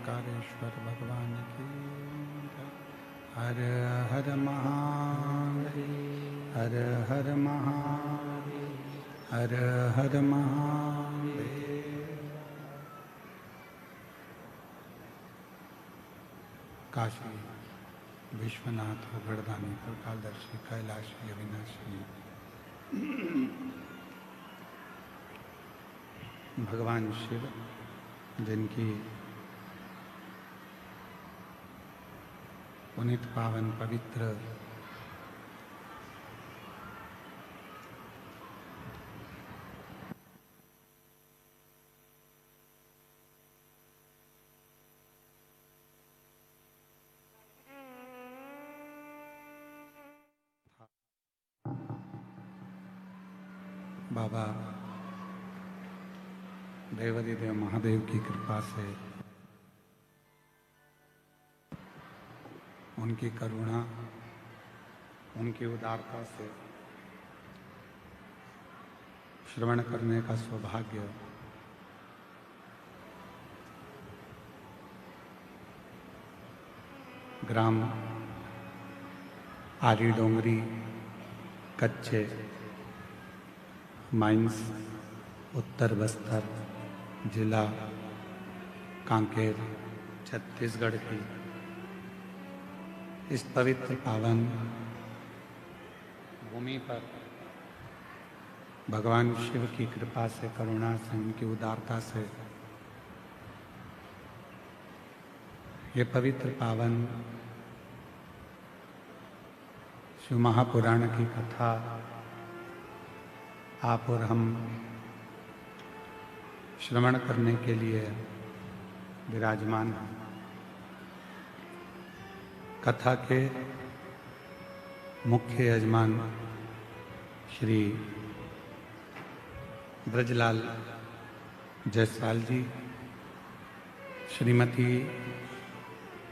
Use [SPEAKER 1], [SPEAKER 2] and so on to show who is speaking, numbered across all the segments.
[SPEAKER 1] ओंकारेश्वर भगवान की जय। हर हर महादेव, हर हर महादेव, हर हर महादेव। काशी विश्वनाथ उगड़दानी प्रकालदर्शी कैलाशी अविनाशी भगवान शिव, जिनकी पुनीत पावन पवित्र बाबा देवाधिदेव महादेव की कृपा से, उनकी करुणा, उनकी उदारता से श्रवण करने का सौभाग्य ग्राम आरी डोंगरी, कच्चे, माइंस, उत्तर बस्तर, जिला कांकेर, छत्तीसगढ़ की इस पवित्र पावन भूमि पर भगवान शिव की कृपा से, करुणा से, उनकी उदारता से ये पवित्र पावन शिव महापुराण की कथा आप और हम श्रवण करने के लिए विराजमान हैं। कथा के मुख्य यजमान श्री ब्रजलाल जायसवाल जी, श्रीमती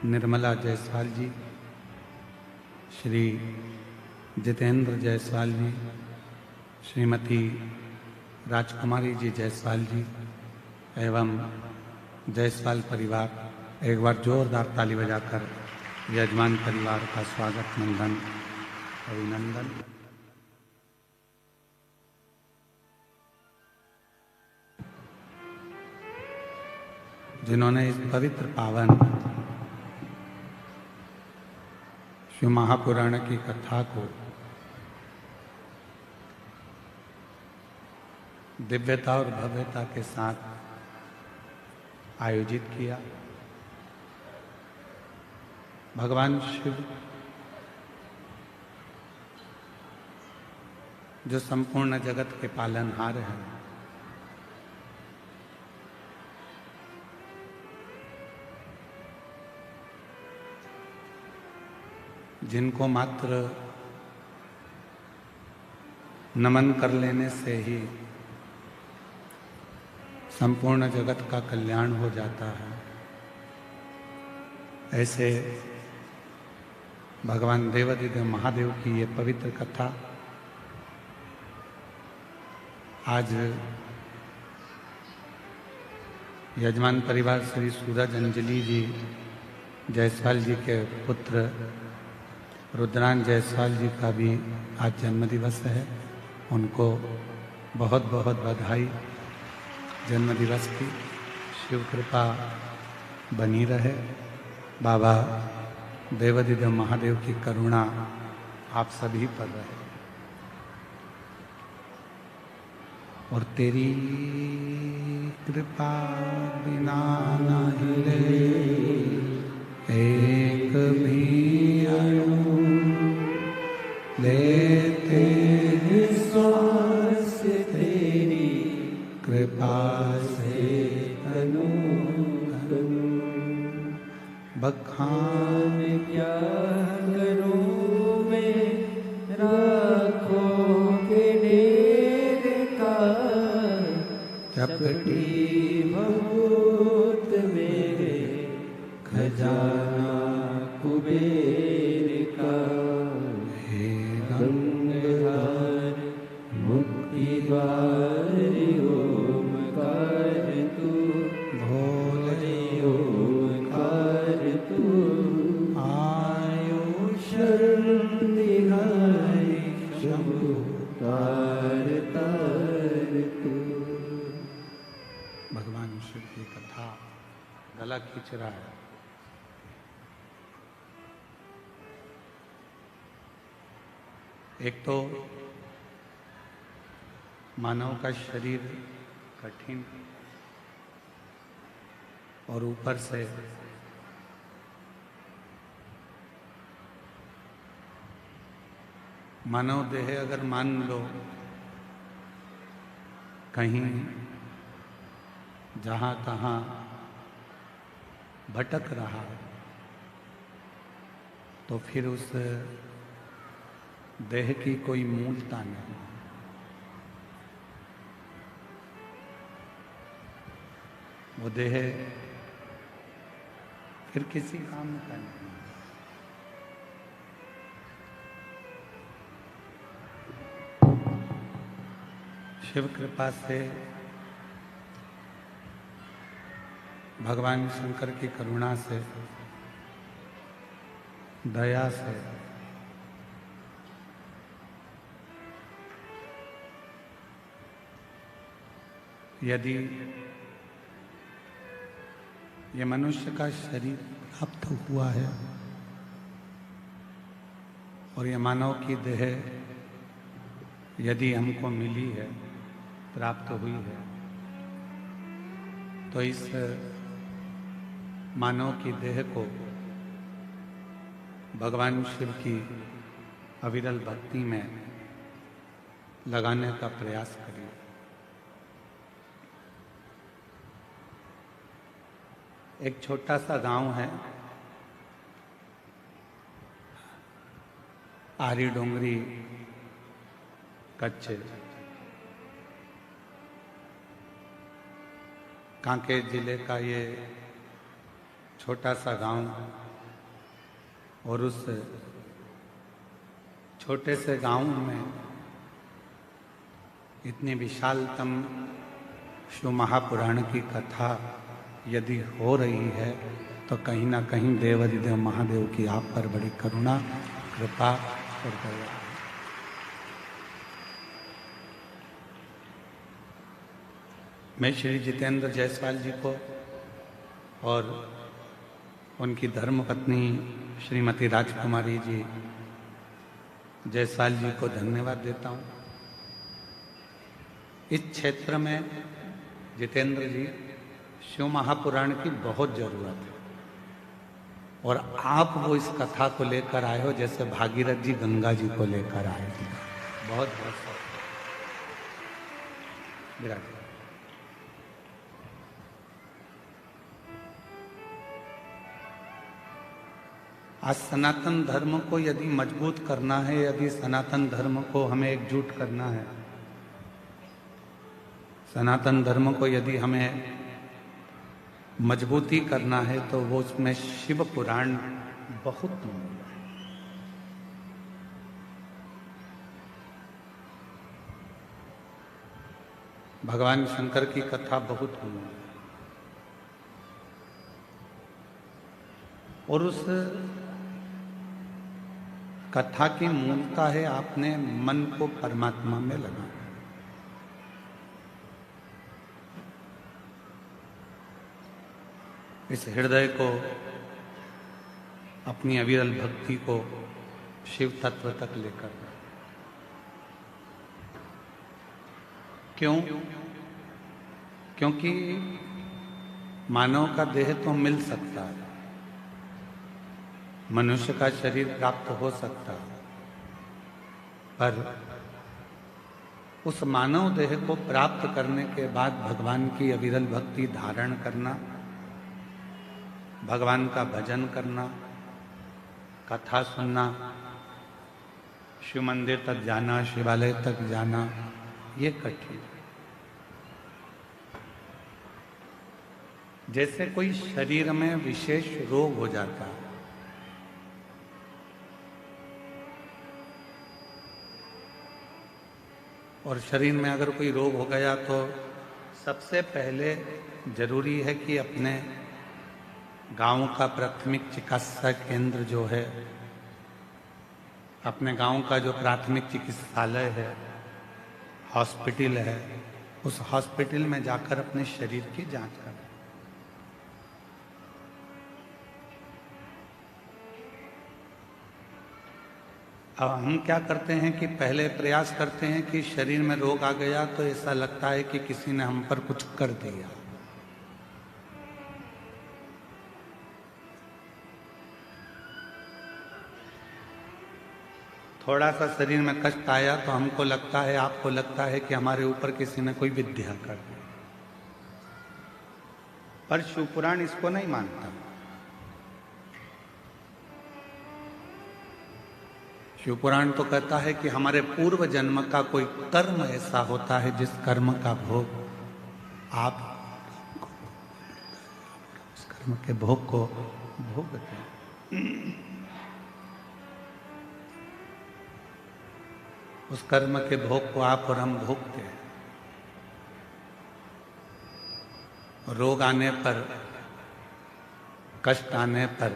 [SPEAKER 1] निर्मला जायसवाल जी, श्री जितेंद्र जायसवाल जी, श्रीमती राजकुमारी जी जायसवाल जी एवं जायसवाल परिवार, एक बार जोरदार ताली बजाकर यजमान परिवार का स्वागत, नंदन, अभिनंदन। जिन्होंने इस पवित्र पावन शिव महापुराण की कथा को दिव्यता और भव्यता के साथ आयोजित किया। भगवान शिव जो संपूर्ण जगत के पालनहार हैं, जिनको मात्र नमन कर लेने से ही संपूर्ण जगत का कल्याण हो जाता है, ऐसे भगवान देवाधिदेव महादेव की ये पवित्र कथा आज यजमान परिवार श्री सूरज अंजलि जी जायसवाल जी के पुत्र रुद्रान जायसवाल जी का भी आज जन्मदिवस है। उनको बहुत बहुत बधाई जन्मदिवस की। शिव कृपा बनी रहे, बाबा देवाधिदेव महादेव की करुणा आप सभी पर रहे। और तेरी कृपा बिना नहीं रे एक भी अणु लेते श्वास तेरी कृपा से तनु तनु। बखान क्या करूं मैं राखों के ढेर का, चपटी बहुत मेरे खजाना कुबेर का। हे गंगाधर मुक्ति द्वार ओमकार तू भोले ओमकार
[SPEAKER 2] शरण तिहारी शंभु तार तार तू।
[SPEAKER 1] भगवान शिव की कथा गला खींच रहा है। एक तो मानव का शरीर कठिन और ऊपर से मानव देह अगर मान लो कहीं जहाँ तहाँ भटक रहा तो फिर उस देह की कोई मूलता नहीं। वो देह फिर किसी काम का नहीं। शिव कृपा से, भगवान शंकर की करुणा से, दया से यदि ये मनुष्य का शरीर प्राप्त हुआ है और ये मानव की देह यदि हमको मिली है, प्राप्त हुई है, तो इस मानव की देह को भगवान शिव की अविरल भक्ति में लगाने का प्रयास करिए। एक छोटा सा गांव है, आरी डोंगरी कच्छ, कांके जिले का ये छोटा सा गांव, और उस छोटे से गांव में इतनी विशालतम शिव महापुराण की कथा यदि हो रही है तो कहीं ना कहीं देवाधिदेव महादेव की आप पर बड़ी करुणा, कृपा और दया है। मैं श्री जितेंद्र जायसवाल जी को और उनकी धर्मपत्नी श्रीमती राजकुमारी जी जायसवाल जी को धन्यवाद देता हूँ। इस क्षेत्र में जितेंद्र जी शिव महापुराण की बहुत जरूरत है और आप वो इस कथा को लेकर आए हो जैसे भागीरथ जी गंगा जी को लेकर आए थे। बहुत बहुत विराट। आज सनातन धर्म को यदि मजबूत करना है, यदि सनातन धर्म को हमें एकजुट करना है, सनातन धर्म को यदि हमें मजबूती करना है, तो वो उसमें शिव पुराण बहुत मूल्य है। भगवान शंकर की कथा बहुत मूल्य है और उस कथा की मूलता है आपने मन को परमात्मा में लगाना। इस हृदय को, अपनी अविरल भक्ति को शिव तत्व तक लेकर। क्यों? क्योंकि मानव का देह तो मिल सकता है, मनुष्य का शरीर प्राप्त हो सकता है, पर उस मानव देह को प्राप्त करने के बाद भगवान की अविरल भक्ति धारण करना, भगवान का भजन करना, कथा सुनना, शिव मंदिर तक जाना, शिवालय तक जाना, ये कठिन। जैसे कोई शरीर में विशेष रोग हो जाता है, और शरीर में अगर कोई रोग हो गया तो सबसे पहले जरूरी है कि अपने गांव का प्राथमिक चिकित्सा केंद्र जो है अपने गांव का जो प्राथमिक चिकित्सालय है, हॉस्पिटल है, उस हॉस्पिटल में जाकर अपने शरीर की जांच करें। अब हम क्या करते हैं कि पहले प्रयास करते हैं कि शरीर में रोग आ गया तो ऐसा लगता है कि किसी ने हम पर कुछ कर दिया। थोड़ा सा शरीर में कष्ट आया तो हमको लगता है, आपको लगता है कि हमारे ऊपर किसी ने कोई विद्या कर दी। पर शिवपुराण इसको नहीं मानता। शिवपुराण तो कहता है कि हमारे पूर्व जन्म का कोई कर्म ऐसा होता है जिस कर्म का भोग आप उस कर्म के भोग को भोगते हैं। उस कर्म के भोग को आप और हम भोगते हैं। रोग आने पर, कष्ट आने पर,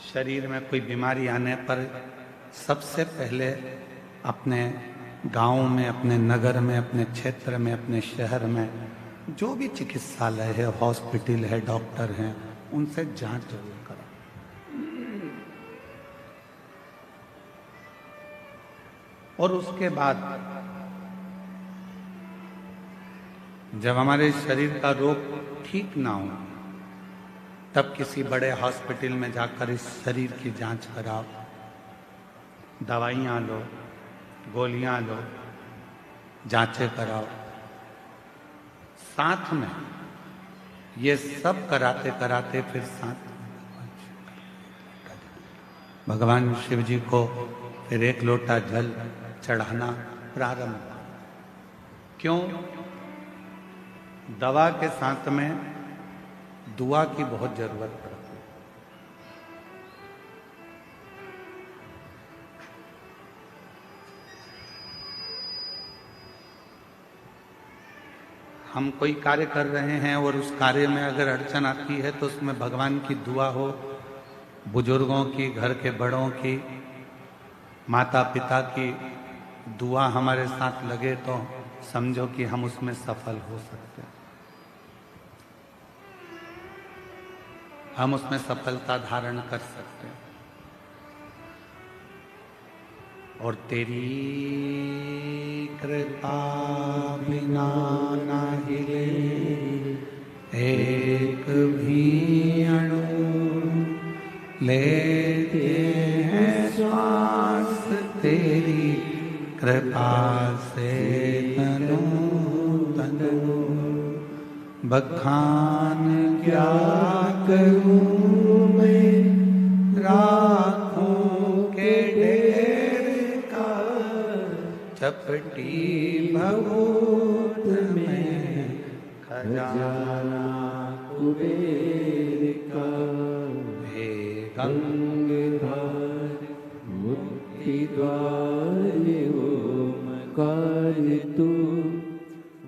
[SPEAKER 1] शरीर में कोई बीमारी आने पर सबसे पहले अपने गांव में, अपने नगर में, अपने क्षेत्र में, अपने शहर में जो भी चिकित्सालय है, हॉस्पिटल है, डॉक्टर हैं, उनसे जांच जरूर करें। और उसके बाद जब हमारे शरीर का रोग ठीक ना हो तब किसी बड़े हॉस्पिटल में जाकर इस शरीर की जांच कराओ, दवाइयाँ लो, गोलियां लो, जांचें कराओ। साथ में ये सब कराते कराते फिर साथ में भगवान शिव जी को फिर एक लोटा जल चढ़ाना प्रारंभ। क्यों? दवा के साथ में दुआ की बहुत जरूरत पड़ती है। हम कोई कार्य कर रहे हैं और उस कार्य में अगर अड़चन आती है तो उसमें भगवान की दुआ हो, बुजुर्गों की, घर के बड़ों की, माता पिता की दुआ हमारे साथ लगे तो समझो कि हम उसमें सफल हो सकते हैं। हम उसमें सफलता धारण कर सकते हैं। और तेरी कृपा बिना ना हिले एक भी अणु, लेते हैं श्वास तेरी कृपा से तनु तनु। बखान क्या करूं मैं राखों के ढेर का, चपटी भभूत में खजाना कुबेर का। हे
[SPEAKER 2] गंगाधर मुक्ति द्वार ओमकार तू,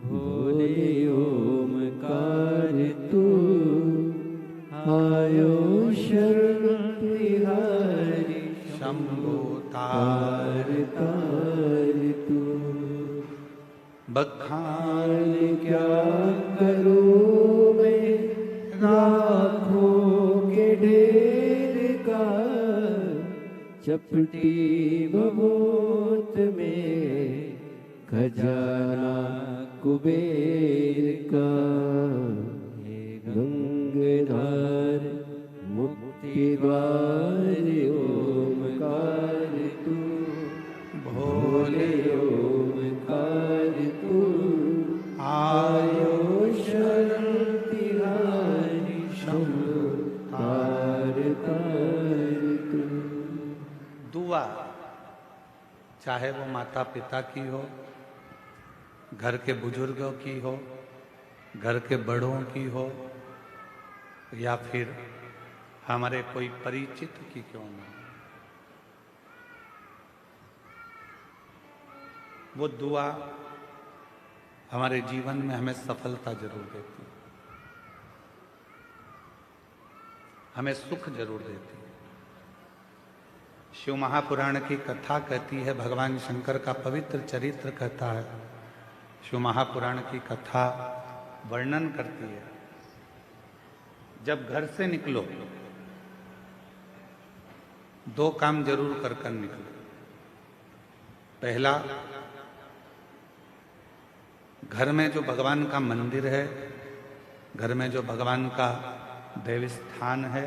[SPEAKER 2] भोले ओमकार तू। आयो शरण तिहारी
[SPEAKER 1] शंभो
[SPEAKER 2] तार तार तू।
[SPEAKER 1] बखान
[SPEAKER 2] क्या करूं मैं राखों के ढेर का, चपटी भभूत में खजाना कुबेर का। हे गंगाधर मुक्ति द्वार ओमकार तू, भोले ओमकार तू। आयो शरण तिहारी शंभो तार तार तू।
[SPEAKER 1] दुआ चाहे वो माता पिता की हो, घर के बुजुर्गों की हो, घर के बड़ों की हो, या फिर हमारे कोई परिचित की क्यों ना हो, वो दुआ हमारे जीवन में हमें सफलता जरूर देती है, हमें सुख जरूर देती है। शिव महापुराण की कथा कहती है, भगवान शंकर का पवित्र चरित्र कहता है। शिव महापुराण की कथा वर्णन करती है, जब घर से निकलो दो काम जरूर कर कर निकलो। पहला, घर में जो भगवान का मंदिर है, घर में जो भगवान का देव स्थान है,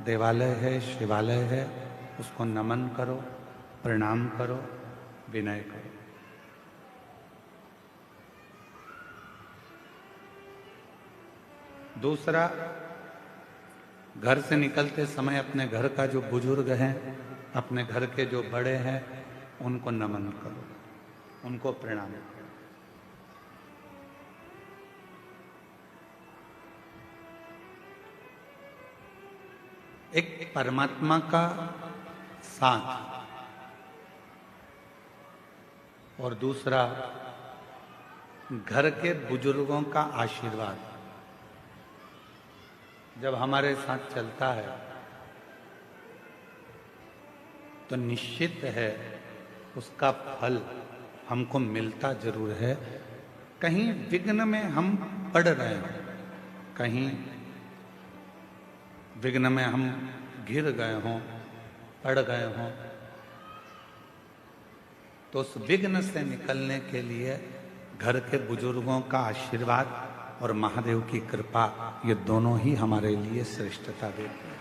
[SPEAKER 1] देवालय है, शिवालय है, उसको नमन करो, प्रणाम करो, विनय करो। दूसरा, घर से निकलते समय अपने घर का जो बुजुर्ग हैं, अपने घर के जो बड़े हैं, उनको नमन करो, उनको प्रणाम करो। एक परमात्मा का साथ और दूसरा घर के बुजुर्गों का आशीर्वाद जब हमारे साथ चलता है तो निश्चित है उसका फल हमको मिलता जरूर है। कहीं विघ्न में हम पड़ रहे हैं, कहीं विघ्न में हम घिर गए हों, पड़ गए हों, तो उस विघ्न से निकलने के लिए घर के बुजुर्गों का आशीर्वाद और महादेव की कृपा, ये दोनों ही हमारे लिए श्रेष्ठता देते हैं।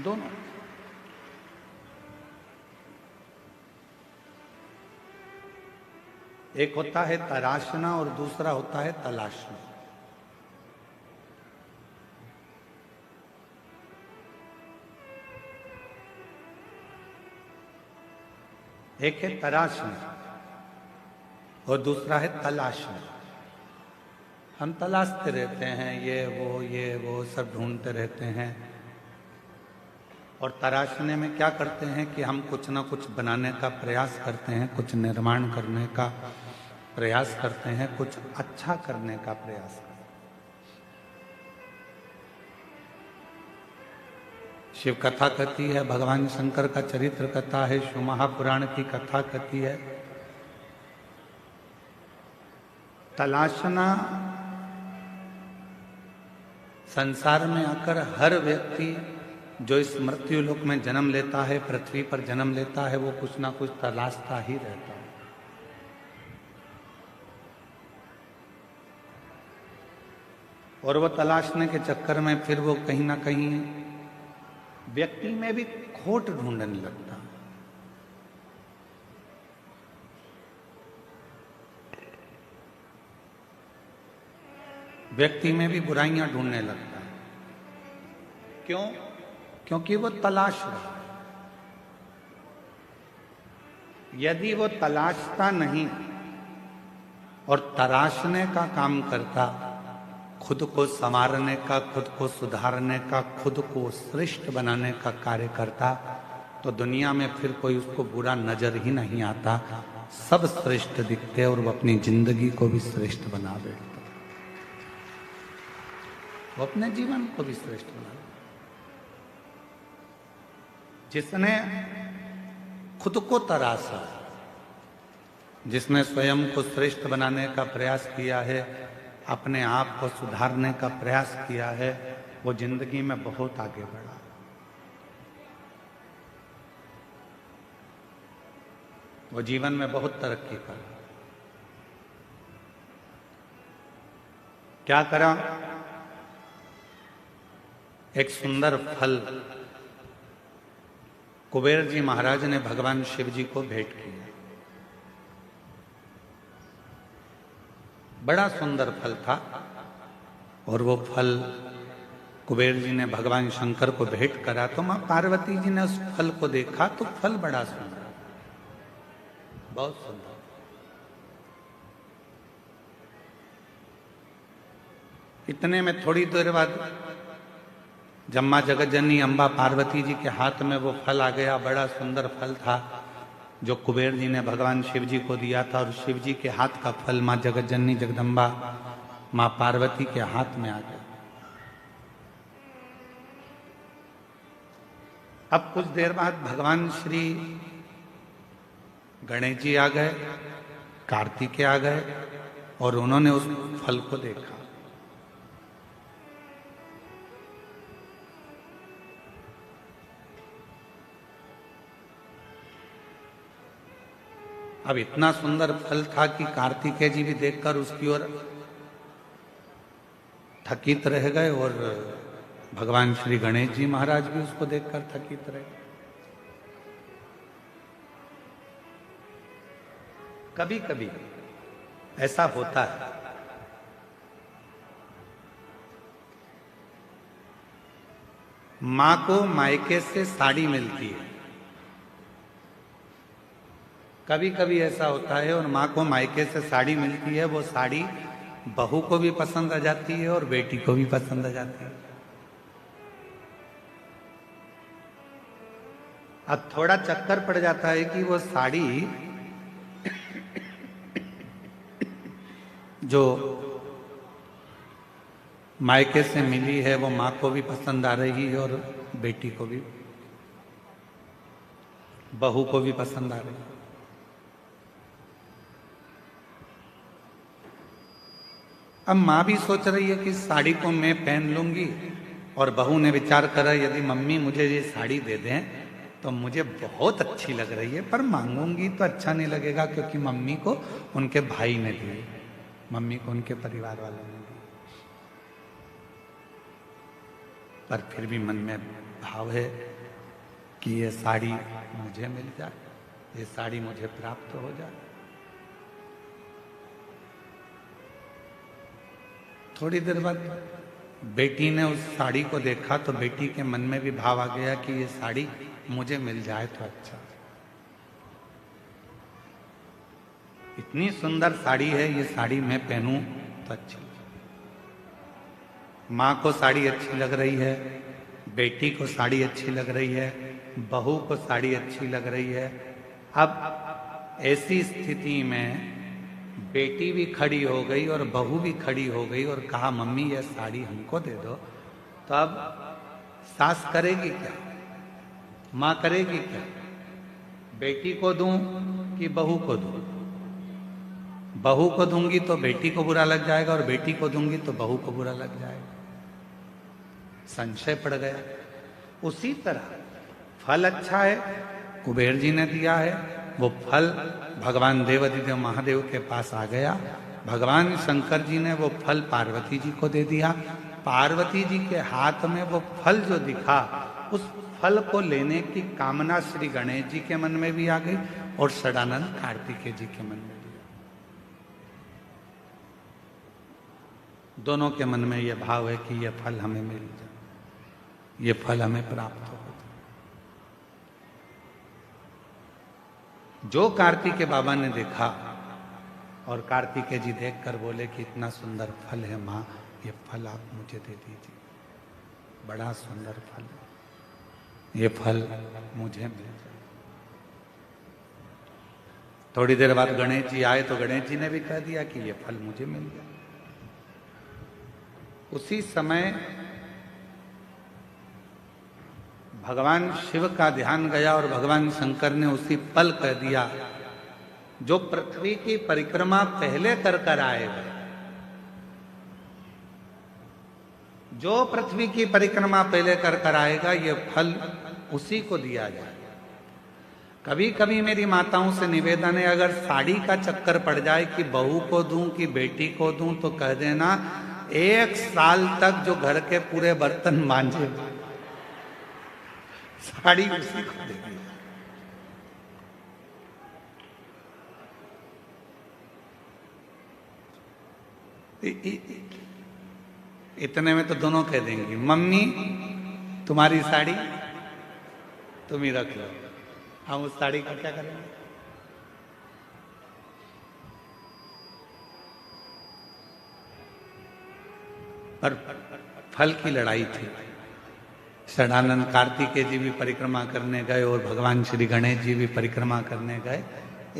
[SPEAKER 1] दोनों। एक होता है तराशना और दूसरा होता है तलाशना। एक है तराशना और दूसरा है तलाशना। हम तलाशते रहते हैं, ये वो सब ढूंढते रहते हैं, और तराशने में क्या करते हैं कि हम कुछ ना कुछ बनाने का प्रयास करते हैं, कुछ निर्माण करने का प्रयास करते हैं, कुछ अच्छा करने का प्रयास करते हैं। शिव कथा कहती है, भगवान शंकर का चरित्र कथा है, शिव महापुराण की कथा कहती है, तलाशना संसार में आकर हर व्यक्ति जो इस मृत्यु लोक में जन्म लेता है, पृथ्वी पर जन्म लेता है, वो कुछ ना कुछ तलाशता ही रहता है। और वो तलाशने के चक्कर में फिर वो कहीं ना कहीं व्यक्ति में भी खोट ढूंढने लगता है। व्यक्ति में भी बुराइयां ढूंढने लगता है। क्यों? क्योंकि वो तलाश रहा है। यदि वो तलाशता नहीं और तराशने का काम करता, खुद को संवारने का, खुद को सुधारने का, खुद को श्रेष्ठ बनाने का कार्य करता, तो दुनिया में फिर कोई उसको बुरा नजर ही नहीं आता। सब श्रेष्ठ दिखते और वो अपनी जिंदगी को भी श्रेष्ठ बना बैठता, वो अपने जीवन को भी श्रेष्ठ बना। जिसने खुद को तराशा, जिसने स्वयं को श्रेष्ठ बनाने का प्रयास किया है, अपने आप को सुधारने का प्रयास किया है, वो जिंदगी में बहुत आगे बढ़ा। वो जीवन में बहुत तरक्की करा। क्या करा? एक सुंदर फल कुबेर जी महाराज ने भगवान शिव जी को भेंट किया। बड़ा सुंदर फल था, और वो फल कुबेर जी ने भगवान शंकर को भेंट करा। तो मां पार्वती जी ने उस फल को देखा तो फल बड़ा सुंदर, बहुत सुंदर। इतने में थोड़ी देर बाद जब मां जगतजननी अम्बा पार्वती जी के हाथ में वो फल आ गया। बड़ा सुंदर फल था जो कुबेर जी ने भगवान शिव जी को दिया था, और शिव जी के हाथ का फल मां जगतजननी जगदम्बा मां पार्वती के हाथ में आ गया। अब कुछ देर बाद भगवान श्री गणेश जी आ गए, कार्तिकेय आ गए और उन्होंने उस फल को देखा। अब इतना सुंदर फल था कि कार्तिकेय जी भी देखकर उसकी ओर थकित रह गए और भगवान श्री गणेश जी महाराज भी उसको देखकर थकित रहे। कभी कभी ऐसा होता है, मां को मायके से साड़ी मिलती है, कभी कभी ऐसा होता है और मां को मायके से साड़ी मिलती है, वो साड़ी बहू को भी पसंद आ जाती है और बेटी को भी पसंद आ जाती है। अब थोड़ा चक्कर पड़ जाता है कि वो साड़ी जो मायके से मिली है वो मां को भी पसंद आ रही है और बेटी को भी, बहू को भी पसंद आ रही है। अब मां भी सोच रही है कि साड़ी को मैं पहन लूंगी, और बहू ने विचार करा यदि मम्मी मुझे ये साड़ी दे दें तो मुझे बहुत अच्छी लग रही है, पर मांगूंगी तो अच्छा नहीं लगेगा क्योंकि मम्मी को उनके भाई ने दी, मम्मी को उनके परिवार वालों ने दी। पर फिर भी मन में भाव है कि ये साड़ी मुझे मिल जाए, ये साड़ी मुझे प्राप्त हो जाए। थोड़ी देर बाद बेटी ने उस साड़ी को देखा तो बेटी के मन में भी भाव आ गया कि ये साड़ी मुझे मिल जाए तो अच्छा। इतनी सुंदर साड़ी है, ये साड़ी मैं पहनूं तो अच्छी। मां को साड़ी अच्छी लग रही है, बेटी को साड़ी अच्छी लग रही है, बहू को साड़ी अच्छी लग रही है। अब ऐसी स्थिति में बेटी भी खड़ी हो गई और बहू भी खड़ी हो गई और कहा मम्मी ये साड़ी हमको दे दो। तो अब सास करेगी क्या, मां करेगी क्या? बेटी को दूं कि बहू को दूं? बहू को दूंगी तो बेटी को बुरा लग जाएगा और बेटी को दूंगी तो बहू को बुरा लग जाएगा। संशय पड़ गया। उसी तरह फल अच्छा है, कुबेर जी ने दिया है, वो फल भगवान देवाधिदेव महादेव के पास आ गया। भगवान शंकर जी ने वो फल पार्वती जी को दे दिया। पार्वती जी के हाथ में वो फल जो दिखा, उस फल को लेने की कामना श्री गणेश जी के मन में भी आ गई और षडानंद कार्तिकेय जी के मन में भी। दोनों के मन में ये भाव है कि ये फल हमें मिल जाए, ये फल हमें प्राप्त हो। जो कार्तिकेय बाबा ने देखा और कार्तिकेय जी देखकर बोले कि इतना सुंदर फल है मां, ये फल आप मुझे दे दीजिए, बड़ा सुंदर फल है, ये फल मुझे मिल जाए। थोड़ी देर बाद गणेश जी आए तो गणेश जी ने भी कह दिया कि ये फल मुझे मिल जाए। उसी समय भगवान शिव का ध्यान गया और भगवान शंकर ने उसी पल कह दिया, जो पृथ्वी की परिक्रमा पहले कर कर आएगा, जो पृथ्वी की परिक्रमा पहले कर कर आएगा, ये फल उसी को दिया जाए। कभी कभी मेरी माताओं से निवेदन है, अगर साड़ी का चक्कर पड़ जाए कि बहू को दूं कि बेटी को दूं, तो कह देना 1 साल तक जो घर के पूरे बर्तन मांजे साड़ी उसी को देगी। इतने में तो दोनों कह देंगी मम्मी तुम्हारी साड़ी तुम ही रख लो, हम उस साड़ी का क्या करेंगे? पर फल की लड़ाई थी। षडानंद कार्तिकेय जी भी परिक्रमा करने गए और भगवान श्री गणेश जी भी परिक्रमा करने गए।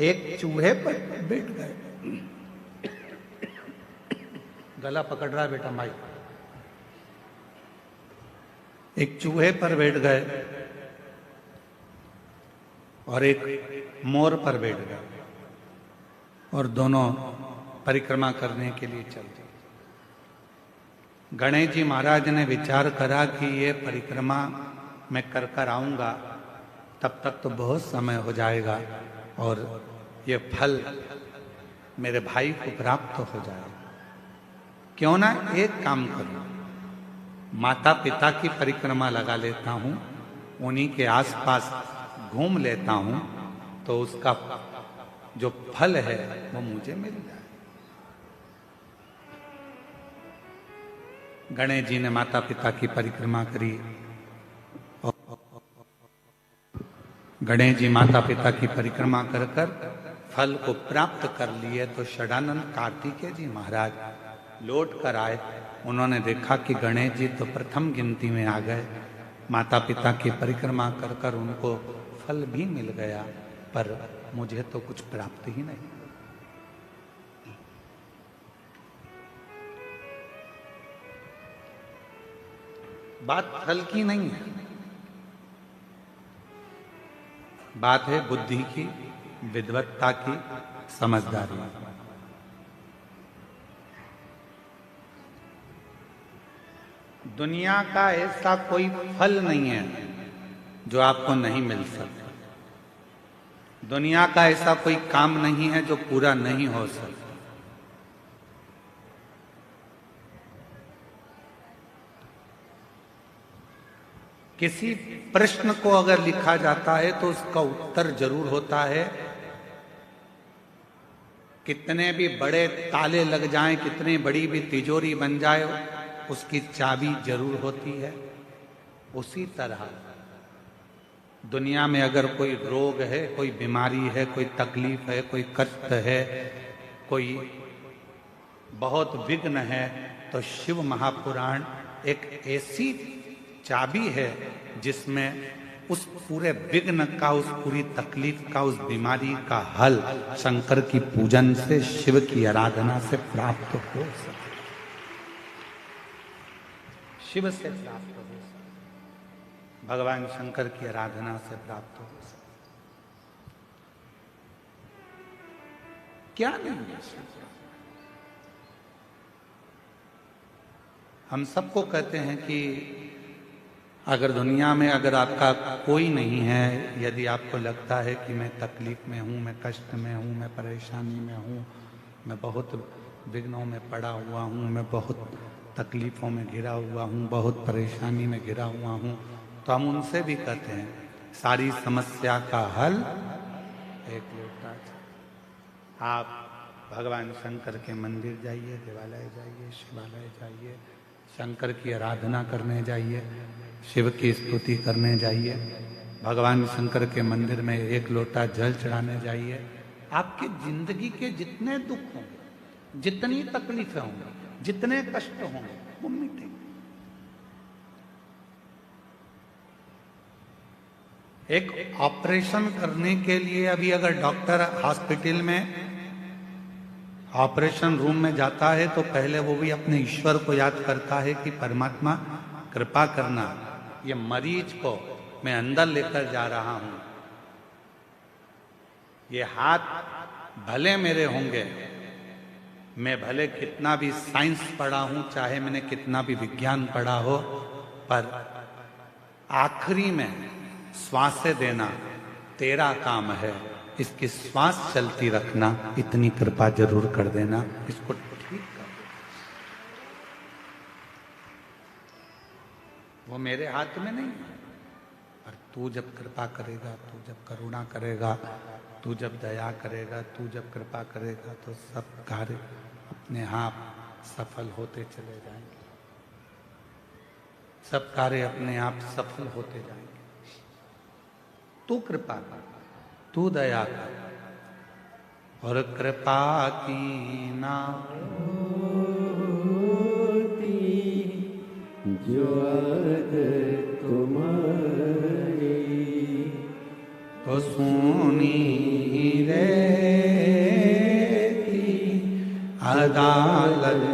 [SPEAKER 1] एक चूहे पर बैठ गए, गला पकड़ रहा है बेटा माई। एक चूहे पर बैठ गए और एक मोर पर बैठ गए और दोनों परिक्रमा करने के लिए चल दिए। गणेश जी महाराज ने विचार करा कि ये परिक्रमा मैं कर कर आऊंगा, तब तक तो बहुत समय हो जाएगा और ये फल मेरे भाई को प्राप्त हो जाएगा। क्यों ना एक काम करूं, माता पिता की परिक्रमा लगा लेता हूं, उन्हीं के आसपास घूम लेता हूं, तो उसका जो फल है वो मुझे मिल जाए। गणेश जी ने माता पिता की परिक्रमा करी। गणेश जी माता पिता की परिक्रमा कर कर फल को प्राप्त कर लिए तो षडानंद कार्तिकेय जी महाराज लौट कर आए। उन्होंने देखा कि गणेश जी तो प्रथम गिनती में आ गए, माता पिता की परिक्रमा कर कर उनको फल भी मिल गया, पर मुझे तो कुछ प्राप्त ही नहीं। बात फल की नहीं है, बात है बुद्धि की, विद्वत्ता की, समझदारी। दुनिया का ऐसा कोई फल नहीं है जो आपको नहीं मिल सकता। दुनिया का ऐसा कोई काम नहीं है जो पूरा नहीं हो सकता। किसी प्रश्न को अगर लिखा जाता है तो उसका उत्तर जरूर होता है। कितने भी बड़े ताले लग जाएं, कितनी बड़ी भी तिजोरी बन जाए, उसकी चाबी जरूर होती है। उसी तरह दुनिया में अगर कोई रोग है, कोई बीमारी है, कोई तकलीफ है, कोई कष्ट है, कोई बहुत विघ्न है, तो शिव महापुराण एक ऐसी चाबी है जिसमें उस पूरे विघ्न का, उस पूरी तकलीफ का, उस बीमारी का हल शंकर की पूजन से, शिव की आराधना से प्राप्त हो सके। शिव से प्राप्त हो सके, भगवान शंकर की आराधना से प्राप्त हो सके। क्या नहीं है? हम सबको कहते हैं कि अगर दुनिया में अगर आपका कोई नहीं है, यदि आपको लगता है कि मैं तकलीफ में हूँ, मैं कष्ट में हूँ, मैं परेशानी में हूँ, मैं बहुत विघ्नों में पड़ा हुआ हूँ, मैं बहुत तकलीफ़ों में घिरा हुआ हूँ, बहुत परेशानी में घिरा हुआ हूँ, तो हम उनसे भी कहते हैं सारी समस्या का हल एक लोटा। आप भगवान शंकर के मंदिर जाइए, देवालय जाइए, शिवालय जाइए, शंकर की आराधना करने जाइए, शिव की स्तुति करने जाइए, भगवान शंकर के मंदिर में एक लोटा जल चढ़ाने जाइए। आपकी जिंदगी के जितने दुख होंगे, जितनी तकलीफें होंगी, जितने कष्ट होंगे, वो मिटेंगे। एक ऑपरेशन करने के लिए अभी अगर डॉक्टर हॉस्पिटल में ऑपरेशन रूम में जाता है तो पहले वो भी अपने ईश्वर को याद करता है कि परमात्मा कृपा करना, ये मरीज को मैं अंदर लेकर जा रहा हूं, ये हाथ भले मेरे होंगे, मैं भले कितना भी साइंस पढ़ा हूं, चाहे मैंने कितना भी विज्ञान पढ़ा हो, पर आखिरी में श्वासें देना तेरा काम है, इसकी श्वास चलती रखना, इतनी कृपा जरूर कर देना, इसको ठीक कर। वो मेरे हाथ में नहीं है, पर तू जब कृपा करेगा, तू जब करुणा करेगा, तू जब दया करेगा, तू जब कृपा करेगा, तो सब कार्य अपने आप सफल होते चले जाएंगे। सब कार्य अपने आप सफल होते जाएंगे। तू कृपा कर, तू दया कर, और कृपा की ना
[SPEAKER 2] होती जो आदत तुम्हारी,
[SPEAKER 1] तो सुनी रहती अदालत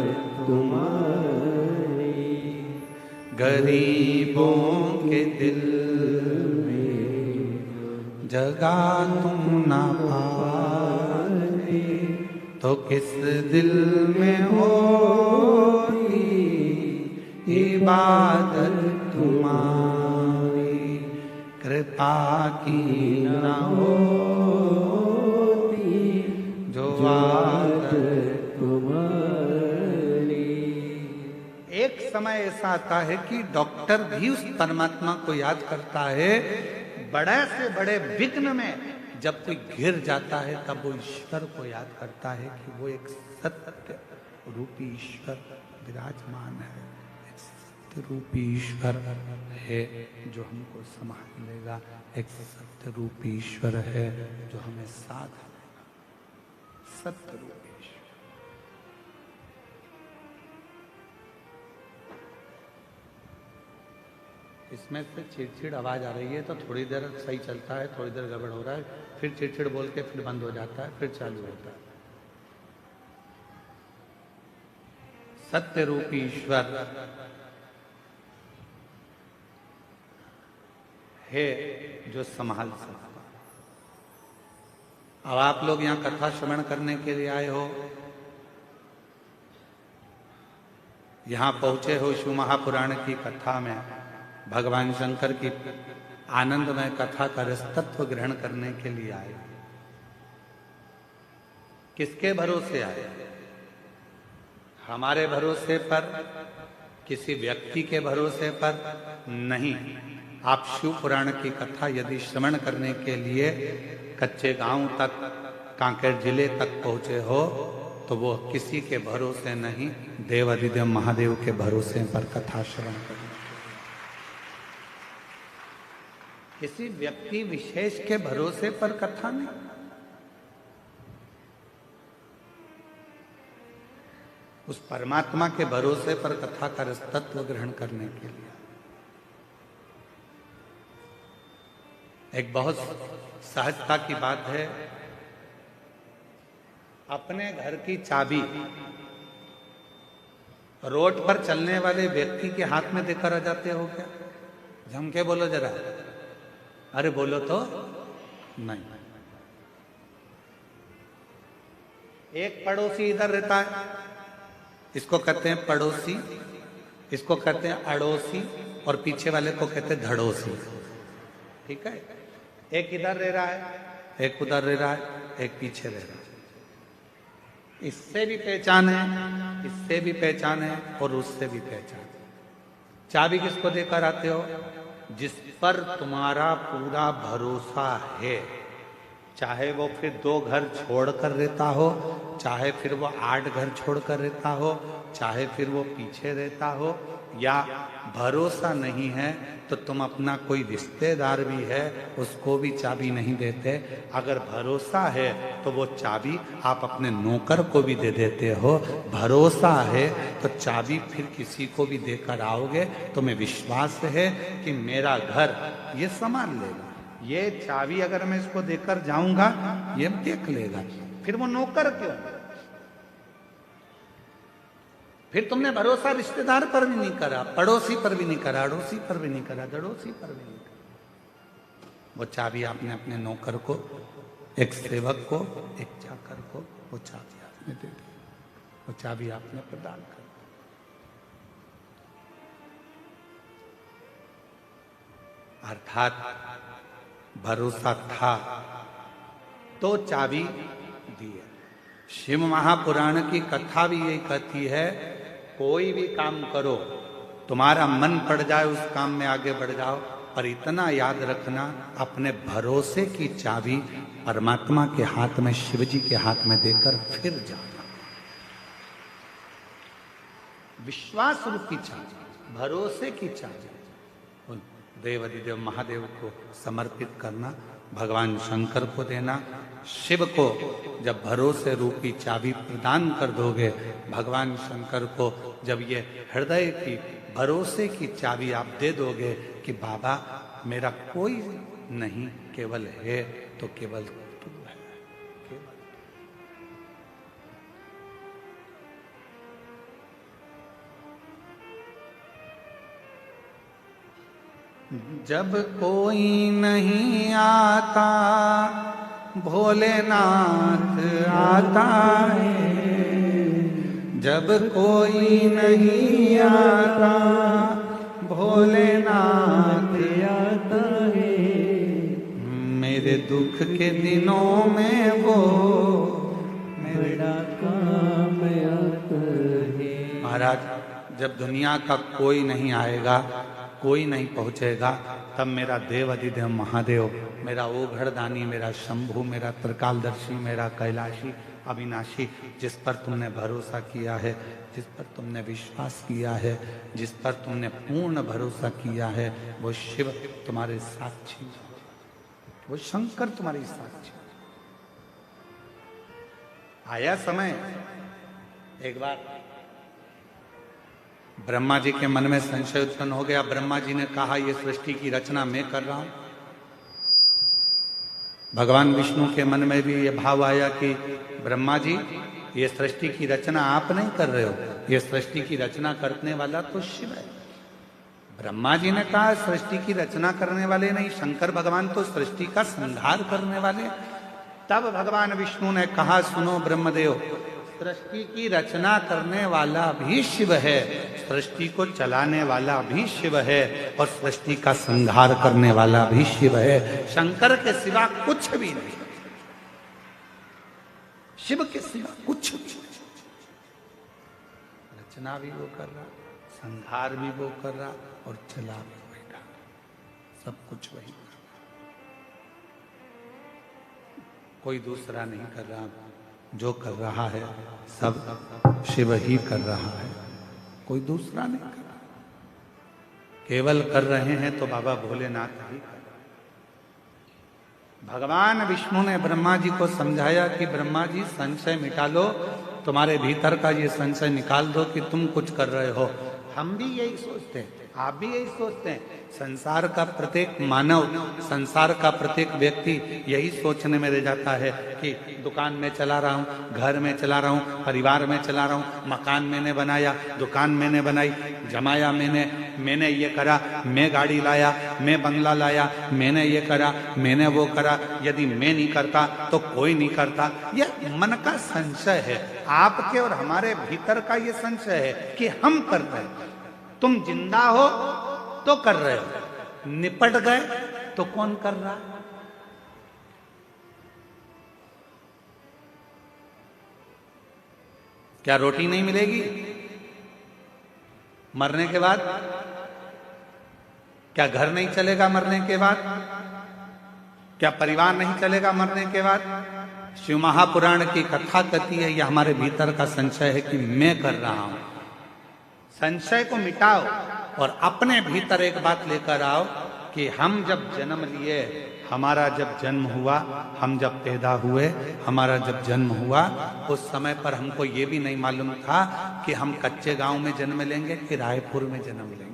[SPEAKER 2] तुम्हारी,
[SPEAKER 1] गरीबों के दिल जगा तुम ना पाते, तो किस दिल में होती इबादत तुम्हारी, कृपा की न होती जो आदत तुम्हारी। एक समय ऐसा आता है कि डॉक्टर भी उस परमात्मा को याद करता है। बड़े से बड़े विघ्न में जब कोई घिर जाता है तब वो ईश्वर को याद करता है कि वो एक सत्य रूपी ईश्वर विराजमान है, एक सत्य रूपी ईश्वर है जो हमको संभाल लेगा, एक सत्य रूपी ईश्वर है जो हमें साथ देगा, सत्य रूपी ईश्वर। इसमें से चिड़चिड़ आवाज आ रही है तो थोड़ी देर सही चलता है, थोड़ी देर गड़बड़ हो रहा है, फिर चिड़चिड़ बोल के फिर बंद हो जाता है, फिर चालू होता है। सत्य रूपी ईश्वर है जो संभाल सकता। अब आप लोग यहाँ कथा श्रवण करने के लिए आए हो, यहाँ पहुंचे हो शिव महापुराण की कथा में, भगवान शंकर की आनंदमय कथा का रसतत्व ग्रहण करने के लिए आए। किसके भरोसे आए? हमारे भरोसे पर, किसी व्यक्ति के भरोसे पर नहीं। आप शिव पुराण की कथा यदि श्रवण करने के लिए कच्चे गांव तक, कांकेर जिले तक पहुंचे हो, तो वो किसी के भरोसे नहीं, देवाधिदेव महादेव के भरोसे पर कथा श्रवण करने। किसी व्यक्ति विशेष के भरोसे पर कथा नहीं। उस परमात्मा के भरोसे पर कथा का रसतत्व ग्रहण करने के लिए। एक बहुत सहजता की बात है, अपने घर की चाबी रोड पर चलने वाले व्यक्ति के हाथ में देकर आ जाते हो क्या? जम के बोलो जरा, अरे बोलो तो नहीं। एक पड़ोसी इधर रहता है, इसको कहते हैं पड़ोसी, इसको कहते हैं अड़ोसी, और पीछे वाले को कहते हैं धड़ोसी। ठीक है, एक इधर रह रहा है, एक उधर रह रहा है, एक पीछे रह रहा है। इससे भी पहचान है, इससे भी पहचान है, और उससे भी पहचान। चाबी किसको देकर आते हो? जिस पर तुम्हारा पूरा भरोसा है, चाहे वो फिर 2 घर छोड़कर रहता हो, चाहे फिर वो 8 घर छोड़कर रहता हो, चाहे फिर वो पीछे रहता हो, या भरोसा नहीं है तो तुम अपना कोई रिश्तेदार भी है उसको भी चाबी नहीं देते। अगर भरोसा है तो वो चाबी आप अपने नौकर को भी दे देते हो। भरोसा है तो चाबी फिर किसी को भी देकर आओगे, तुम्हें विश्वास है कि मेरा घर ये संभाल लेगा। ये चाबी अगर मैं इसको देकर जाऊंगा ये देख लेगा, फिर वो नौकर क्यों? फिर तुमने भरोसा रिश्तेदार पर भी नहीं करा, पड़ोसी पर भी नहीं करा, अड़ोसी पर भी नहीं करा, जड़ोसी पर भी नहीं करा। वो चाबी आपने अपने नौकर को, एक सेवक को, एक चाकर को वो चाबी आपने दे दी, वो चाबी आपने प्रदान कर दी। अर्थात भरोसा था तो चाबी दी है। शिव महापुराण की कथा भी यही कहती है, कोई भी काम करो, तुम्हारा मन पड़ जाए उस काम में आगे बढ़ जाओ, पर इतना याद रखना अपने भरोसे की चाबी परमात्मा के हाथ में, शिव जी के हाथ में देकर फिर जाना। विश्वास रूपी चाबी, भरोसे की चाबी देवाधिदेव महादेव को समर्पित करना, भगवान शंकर को देना। शिव को जब भरोसे रूपी चाबी प्रदान कर दोगे, भगवान शंकर को जब ये हृदय की भरोसे की चाबी आप दे दोगे कि बाबा मेरा कोई नहीं, केवल है तो केवल तू है, केवल। जब कोई नहीं आता भोलेनाथ आता है, जब कोई नहीं आता भोलेनाथ आता है, मेरे दुख के दिनों में वो मेरा काम आता है। महाराज, जब दुनिया का कोई नहीं आएगा, कोई नहीं पहुंचेगा, तब मेरा देव अधिदेव महादेव, मेरा ओघड़दानी, मेरा शंभु, मेरा त्रिकालदर्शी, मेरा कैलाशी अविनाशी, जिस पर तुमने भरोसा किया है, जिस पर तुमने विश्वास किया है, जिस पर तुमने पूर्ण भरोसा किया है, वो शिव तुम्हारे साक्षी, वो शंकर तुम्हारी साक्षी। आया समय, एक बार ब्रह्मा जी के मन में संशय उत्पन्न हो गया। ब्रह्मा जी ने कहा, ये सृष्टि की रचना मैं कर रहा हूं। भगवान विष्णु के मन में भी ये भाव आया कि ब्रह्मा जी, ये सृष्टि की रचना आप नहीं कर रहे हो, ये सृष्टि की रचना करने वाला तो शिव है। ब्रह्मा जी ने कहा, सृष्टि की रचना करने वाले नहीं, शंकर भगवान तो सृष्टि का संहार करने वाले। तब भगवान विष्णु ने कहा, सुनो ब्रह्मदेव, सृष्टि की रचना करने वाला भी शिव है, सृष्टि को चलाने वाला भी शिव है, और सृष्टि का संहार करने वाला भी शिव है। शंकर के सिवा कुछ भी नहीं, शिव के सिवा कुछ भी नहीं। रचना भी वो कर रहा, संहार भी वो कर रहा, और चला भी वही रहा, सब कुछ वही कर रहा, कोई दूसरा नहीं कर रहा। जो कर रहा है सब शिव ही कर रहा है, कोई दूसरा नहीं कर रहा। केवल कर रहे हैं तो बाबा भोलेनाथ ही कर रहे। भगवान विष्णु ने ब्रह्मा जी को समझाया कि ब्रह्मा जी, संशय मिटा लो, तुम्हारे भीतर का ये संशय निकाल दो कि तुम कुछ कर रहे हो। हम भी यही सोचते हैं, आप भी यही सोचते हैं। संसार का प्रत्येक मानव, संसार का प्रत्येक व्यक्ति यही सोचने में रह जाता है कि दुकान में चला रहा हूँ, घर में चला रहा हूँ, परिवार में चला रहा हूँ, मकान मैंने बनाया, दुकान मैंने बनाई, जमाया मैंने ये करा, मैं गाड़ी लाया, मैं बंगला लाया, मैंने ये करा, मैंने वो करा। यदि मैं नहीं करता तो कोई नहीं करता। यह मन का संशय है, आपके और हमारे भीतर का ये संशय है कि हम कर रहे हैं। तुम जिंदा हो तो कर रहे हो, निपट गए तो कौन कर रहा? क्या रोटी नहीं मिलेगी मरने के बाद? क्या घर नहीं चलेगा मरने के बाद? क्या परिवार नहीं चलेगा मरने के बाद? शिव महापुराण की कथा कहती है, यह हमारे भीतर का संशय है कि मैं कर रहा हूं। संशय को मिटाओ और अपने भीतर एक बात लेकर आओ कि हम जब जन्म लिए, हमारा जब जन्म हुआ, हम जब पैदा हुए, हमारा जब जन्म हुआ, उस समय पर हमको ये भी नहीं मालूम था कि हम कच्चे गांव में जन्म लेंगे कि रायपुर में जन्म लेंगे।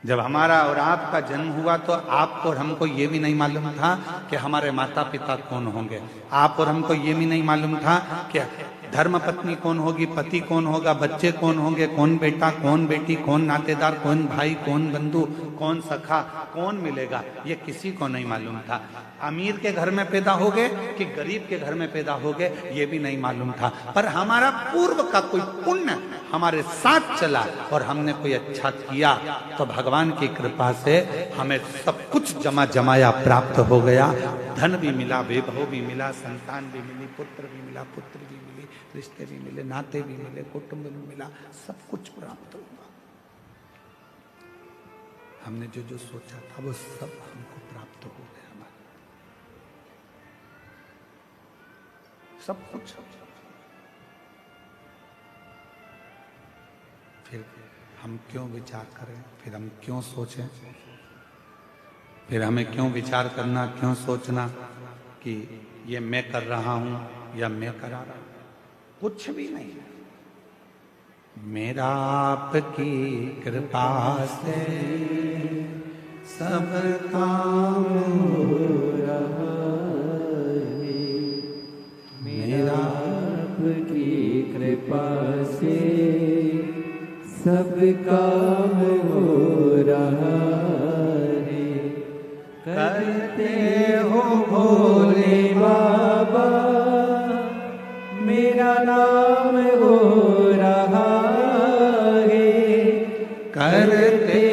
[SPEAKER 1] जब हमारा और आपका जन्म हुआ तो आपको और हमको ये भी नहीं मालूम था कि हमारे माता पिता कौन होंगे। आप और हमको ये भी नहीं मालूम था कि धर्म पत्नी कौन होगी, पति कौन होगा, बच्चे कौन होंगे, कौन बेटा, कौन बेटी, कौन नातेदार, कौन भाई, कौन बंधु, कौन सखा, कौन मिलेगा, ये किसी को नहीं मालूम था। अमीर के घर में पैदा हो गए कि गरीब के घर में पैदा हो गए, ये भी नहीं मालूम था। पर हमारा पूर्व का कोई पुण्य हमारे साथ चला और हमने कोई अच्छा किया तो भगवान की कृपा से हमें सब कुछ जमाया प्राप्त हो गया। धन भी मिला, वैभव भी मिला, संतान भी मिली, पुत्र भी मिला, पुत्र भी मिली, रिश्ते भी मिले, नाते भी मिले, कुटुंब भी मिला, सब कुछ प्राप्त हुआ। हमने जो जो सोचा था वो सब हमको प्राप्त हो गया। हमारा सब कुछ। फिर हम क्यों विचार करें, फिर हम क्यों सोचें, फिर हमें क्यों विचार करना, क्यों सोचना कि ये मैं कर रहा हूं या मैं करा रहा हूं? कुछ भी नहीं। मेरा आपकी कृपा से सब काम हो रहा है,
[SPEAKER 2] मेरा आपकी कृपा से सब काम हो रहा करते हो भोले बाबा, मेरा नाम हो रहा है। करते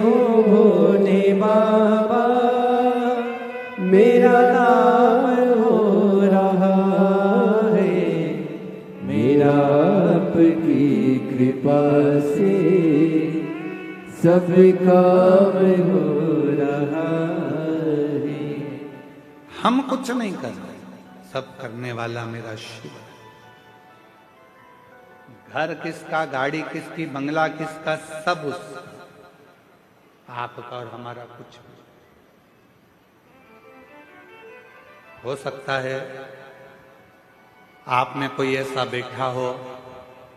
[SPEAKER 2] हो भोले बाबा, मेरा नाम हो रहा है। मेरा आपकी कृपा से सब काम हो रहा है।
[SPEAKER 1] हम कुछ नहीं कर रहे, सब करने वाला मेरा शिव है। घर किसका, गाड़ी किसकी, बंगला किसका, सब उसका, आपका और हमारा कुछ भी। हो सकता है आप में कोई ऐसा बैठा हो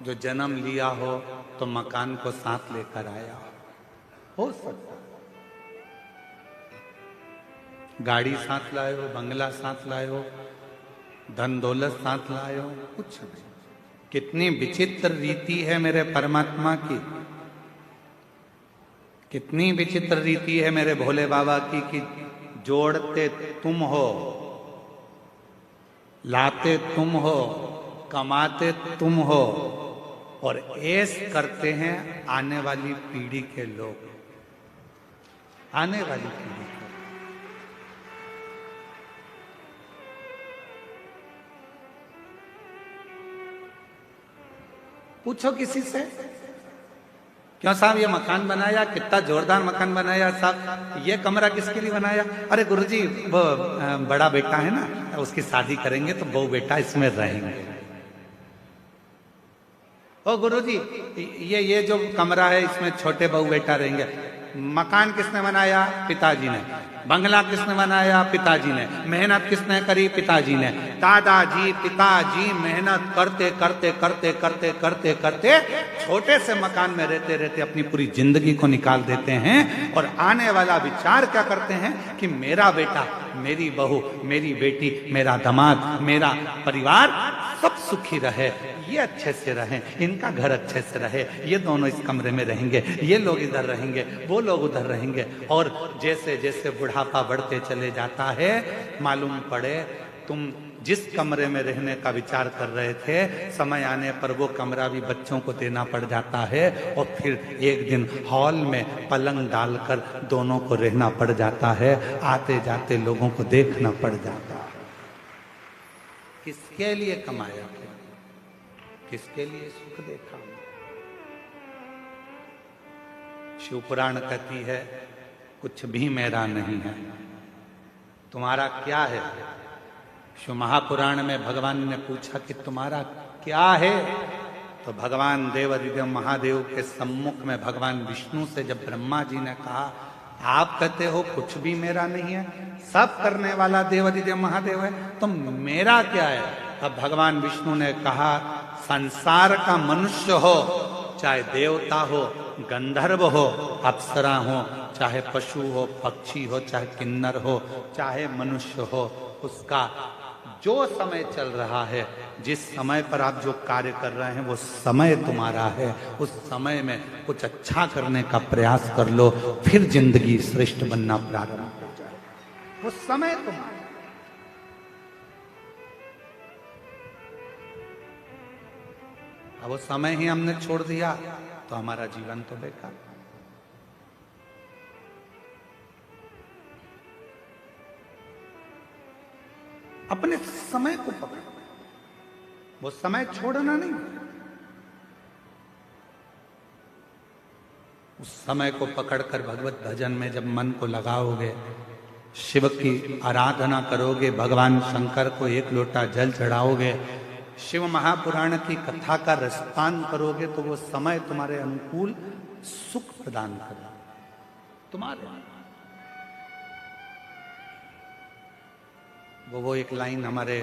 [SPEAKER 1] जो जन्म लिया हो तो मकान को साथ लेकर आया हो सकता है। गाड़ी साथ लाए हो, बंगला साथ लाए हो, धन दौलत साथ लाए हो, कुछ नहीं। कितनी विचित्र रीति है मेरे परमात्मा की, कितनी विचित्र रीति है मेरे भोले बाबा की कि जोड़ते तुम हो, लाते तुम हो, कमाते तुम हो, और ऐश करते हैं आने वाली पीढ़ी के लोग, आने वाली पीढ़ी के। पूछो किसी से, क्यों साहब ये मकान बनाया, कितना जोरदार मकान बनाया साहब, ये कमरा किसके लिए बनाया? अरे गुरुजी वो बड़ा बेटा है ना, उसकी शादी करेंगे तो बहू बेटा इसमें रहेंगे। ओ गुरुजी ये जो कमरा है इसमें छोटे बहू बेटा रहेंगे। मकान किसने बनाया? पिताजी ने। बंगला किसने बनाया? पिताजी ने। मेहनत किसने करी? पिताजी ने। दादाजी पिताजी मेहनत करते करते करते करते करते करते छोटे से मकान में रहते रहते अपनी पूरी जिंदगी को निकाल देते हैं, और आने वाला विचार क्या करते हैं कि मेरा बेटा, मेरी बहू, मेरी बेटी, मेरा दामाद, मेरा परिवार सब सुखी रहे, ये अच्छे से रहें, इनका घर अच्छे से रहे, ये दोनों इस कमरे में रहेंगे, ये लोग इधर रहेंगे, वो लोग उधर रहेंगे। और जैसे जैसे बुढ़ापा बढ़ते चले जाता है, मालूम पड़े तुम जिस कमरे में रहने का विचार कर रहे थे, समय आने पर वो कमरा भी बच्चों को देना पड़ जाता है, और फिर एक दिन हॉल में पलंग डालकर दोनों को रहना पड़ जाता है, आते जाते लोगों को देखना पड़ जाता है। किसके लिए कमाया, किसके लिए सुख देखा? शिव पुराण कहती है कुछ भी मेरा नहीं है, तुम्हारा क्या है? शिव महापुराण में भगवान ने पूछा कि तुम्हारा क्या है? तो भगवान देवादिदेव महादेव के सम्मुख में भगवान विष्णु से जब ब्रह्मा जी ने कहा आप कहते हो कुछ भी मेरा नहीं है, सब करने वाला देवादिदेव महादेव है, तो मेरा क्या है? तब भगवान विष्णु ने कहा संसार का मनुष्य हो, चाहे देवता हो, गंधर्व हो, अप्सरा हो, चाहे पशु हो, पक्षी हो, चाहे किन्नर हो, चाहे मनुष्य हो, उसका जो समय चल रहा है, जिस समय पर आप जो कार्य कर रहे हैं वो समय तुम्हारा है। उस समय में कुछ अच्छा करने का प्रयास कर लो, फिर जिंदगी श्रेष्ठ बनना प्रारंभ हो जाए। वो समय तुम्हारा। अब वो समय ही हमने छोड़ दिया तो हमारा जीवन तो बेकार। अपने समय को पकड़ो, वो समय छोड़ना नहीं। उस समय को पकड़कर भगवत भजन में जब मन को लगाओगे, शिव की आराधना करोगे, भगवान शंकर को एक लोटा जल चढ़ाओगे, शिव महापुराण की कथा का रसपान करोगे, तो वो समय तुम्हारे अनुकूल सुख प्रदान करेगा। तुम्हारे वो एक लाइन हमारे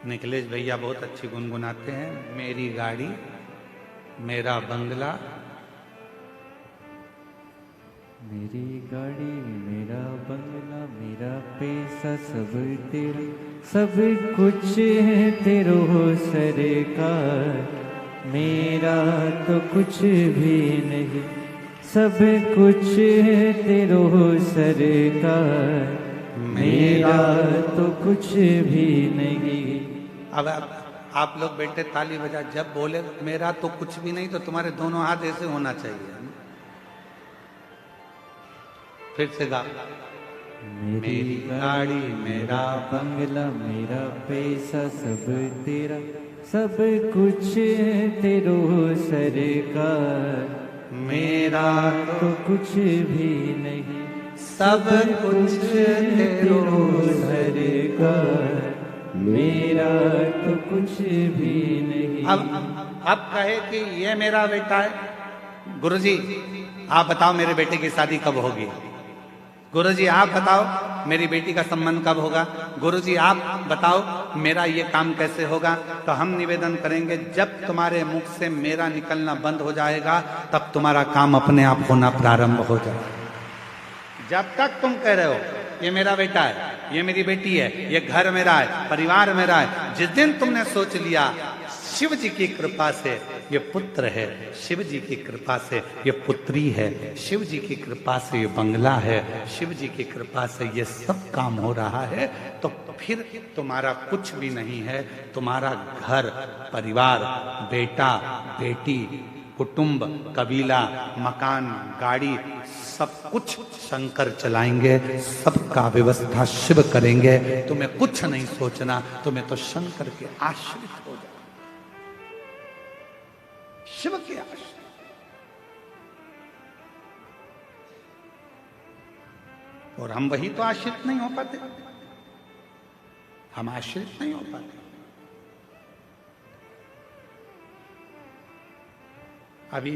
[SPEAKER 1] निखिलेश भैया बहुत अच्छी गुनगुनाते हैं, मेरी गाड़ी मेरा बंगला,
[SPEAKER 2] मेरी गाड़ी मेरा बंगला, मेरा पैसा सब तेरा, सब कुछ है तेरो सरकार, मेरा तो कुछ भी नहीं। सब कुछ है तेरो सरकार, मेरा तो कुछ भी नहीं।
[SPEAKER 1] अब आप लोग बेटे ताली बजा, जब बोले मेरा तो कुछ भी नहीं तो तुम्हारे दोनों हाथ ऐसे होना चाहिए। फिर से गा।
[SPEAKER 2] मेरी गाड़ी मेरा बंगला मेरा पैसा सब तेरा, सब कुछ है तेरो सरकार, मेरा तो कुछ भी नहीं।
[SPEAKER 1] सब कुछ तेरो
[SPEAKER 2] सरकार, मेरा तो कुछ भी नहीं।
[SPEAKER 1] अब कहे कि ये मेरा बेटा है। गुरुजी आप बताओ मेरे बेटे की शादी कब होगी? गुरुजी आप बताओ मेरी बेटी का संबंध कब होगा? गुरुजी आप बताओ मेरा ये काम कैसे होगा? तो हम निवेदन करेंगे जब तुम्हारे मुख से मेरा निकलना बंद हो जाएगा तब तुम्हारा काम अपने आप होना प्रारंभ हो जाएगा। जब तक तुम कह रहे हो ये मेरा बेटा है, ये मेरी बेटी है, ये घर मेरा है, परिवार मेरा है, जिस दिन तुमने सोच लिया शिव जी की कृपा से ये पुत्र है, शिव जी की कृपा से ये पुत्री है, शिव जी की कृपा से ये बंगला है, शिव जी की कृपा से ये सब काम हो रहा है, तो फिर तुम्हारा कुछ भी नहीं है। तुम्हारा घर परिवार, बेटा बेटी, कुटुंब, कबीला, मकान, गाड़ी, सब कुछ शंकर चलाएंगे, सबका व्यवस्था शिव करेंगे। तुम्हें कुछ नहीं सोचना, तुम्हें तो शंकर के आश्रित हो जाओ, शिव के आश्रित। और हम वही तो आश्रित नहीं हो पाते, हम आश्रित नहीं हो पाते। अभी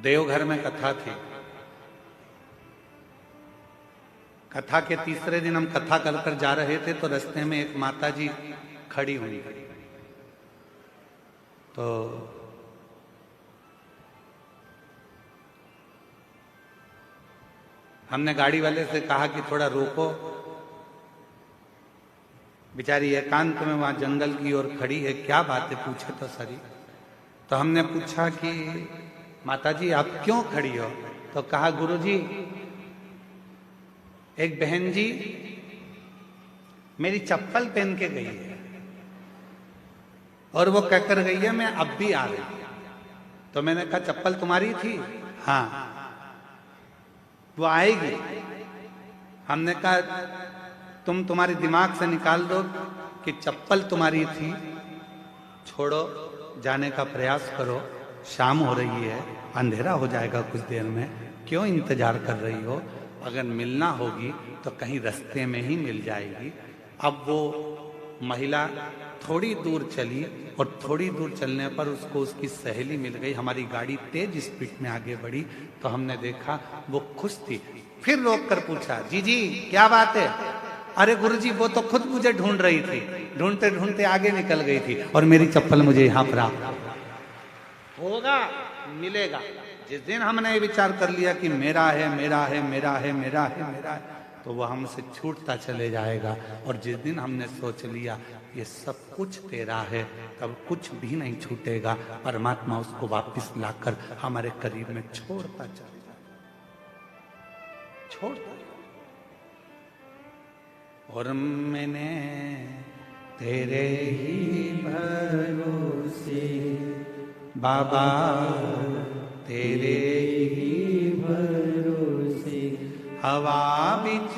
[SPEAKER 1] देवघर में कथा थी। कथा के तीसरे दिन हम कथा कर कर जा रहे थे तो रास्ते में एक माता जी खड़ी हुई, तो हमने गाड़ी वाले से कहा कि थोड़ा रोको। बेचारी एकांत में वहां जंगल की ओर खड़ी है, क्या बात है पूछे तो सरी। तो हमने पूछा कि माता जी आप क्यों खड़ी हो? तो कहा गुरुजी एक बहन जी मेरी चप्पल पहन के गई है और वो कहकर गई है मैं अब भी आ रही। तो मैंने कहा चप्पल तुम्हारी थी? हाँ। वो आएगी? हमने कहा तुम्हारे दिमाग से निकाल दो कि चप्पल तुम्हारी थी, छोड़ो, जाने का प्रयास करो, शाम हो रही है, अंधेरा हो जाएगा कुछ देर में, क्यों इंतजार कर रही हो? अगर मिलना होगी तो कहीं रास्ते में ही मिल जाएगी। अब वो महिला थोड़ी दूर चली और थोड़ी दूर चलने पर उसको उसकी सहेली मिल गई। हमारी गाड़ी तेज स्पीड में आगे बढ़ी तो हमने देखा वो खुश थी। फिर रोक कर पूछा जी जी क्या बात है? अरे गुरुजी वो तो खुद मुझे ढूंढ रही थी, ढूंढते ढूंढते आगे निकल गई थी और मेरी चप्पल मुझे यहाँ प्राप्त होगा, मिलेगा। जिस दिन हमने ये विचार कर लिया कि मेरा है मेरा है मेरा है मेरा है मेरा है, तो वह हमसे छूटता चले जाएगा। और जिस दिन हमने सोच लिया ये सब कुछ तेरा है, तब कुछ भी नहीं छूटेगा। परमात्मा उसको वापस लाकर हमारे करीब में छोड़ता चले जाएगा, छोड़ता। और मैंने तेरे ही भरोसे बाबा, तेरे ही भरोसे हवा बिच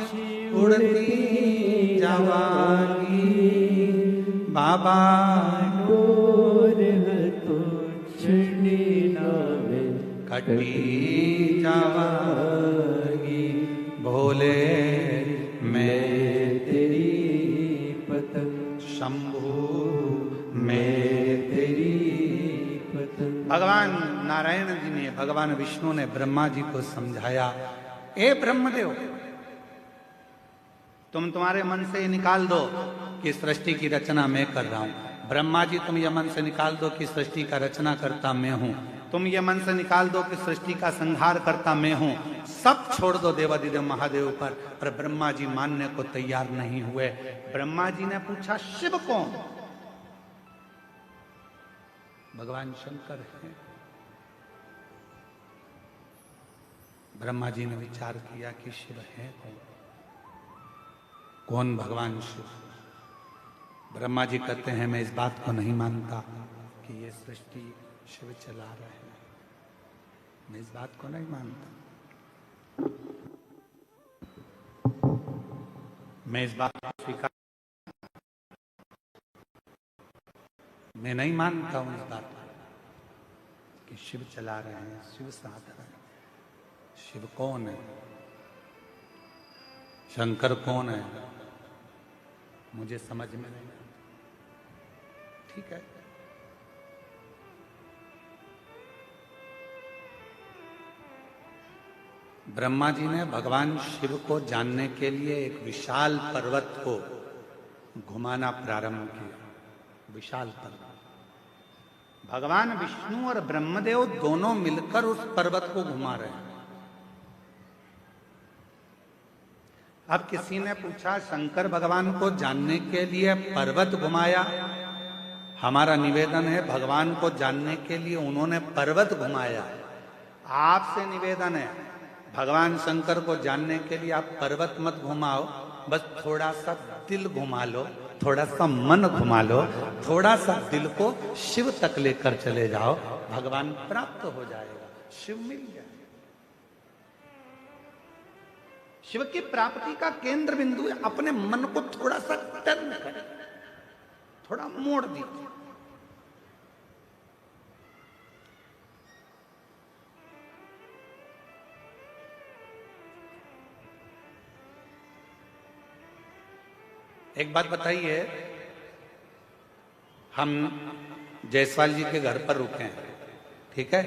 [SPEAKER 1] उड़ती जवानी बाबा,
[SPEAKER 2] डोर तो छड़ी नावे
[SPEAKER 1] कटी जावागी भोले मैं
[SPEAKER 2] तेरी पतंग,
[SPEAKER 1] शंभू
[SPEAKER 2] मैं तेरी पतंग।
[SPEAKER 1] भगवान नारायण जी ने, भगवान विष्णु ने ब्रह्मा जी को समझाया, ए ब्रह्मदेव तुम तुम्हारे मन से ये निकाल दो कि सृष्टि की रचना मैं कर रहा हूं। ब्रह्मा जी तुम ये मन से निकाल दो कि सृष्टि का रचना करता मैं हूं। तुम ये मन से निकाल दो कि सृष्टि का संहार करता मैं हूं। सब छोड़ दो देवादिदेव महादेव पर ब्रह्मा जी मानने को तैयार नहीं हुए। ब्रह्मा जी ने पूछा शिव कौन? भगवान शंकर है। ब्रह्मा जी ने विचार किया कि शिव है कौन, कौन भगवान शिव। ब्रह्मा जी कहते हैं मैं इस बात को नहीं मानता कि ये सृष्टि शिव चला रहे हैं, मैं इस बात को नहीं मानता, मैं इस बात को स्वीकार, मैं नहीं मानता हूं इस बात को कि शिव चला रहे हैं, शिव साथ रहे हैं। शिव कौन है, शंकर कौन है, मुझे समझ में नहीं आता। ठीक है, ब्रह्मा जी ने भगवान शिव को जानने के लिए एक विशाल पर्वत को घुमाना प्रारंभ किया। विशाल पर्वत, भगवान विष्णु और ब्रह्मदेव दोनों मिलकर उस पर्वत को घुमा रहे हैं। अब किसी ने पूछा शंकर भगवान को जानने के लिए पर्वत घुमाया। हमारा निवेदन है भगवान को जानने के लिए उन्होंने पर्वत घुमाया। आपसे निवेदन है भगवान शंकर को जानने के लिए आप पर्वत मत घुमाओ, बस थोड़ा सा दिल घुमा लो, थोड़ा सा मन घुमा लो, थोड़ा सा दिल को शिव तक लेकर चले जाओ, भगवान प्राप्त हो जाएगा, शिव मिल जाएगा। शिव की प्राप्ति का केंद्र बिंदु है अपने मन को थोड़ा सा टर्न करें, थोड़ा मोड़ दीजिए। एक बात बताइए, हम जायसवाल जी के घर पर रुके हैं, ठीक है,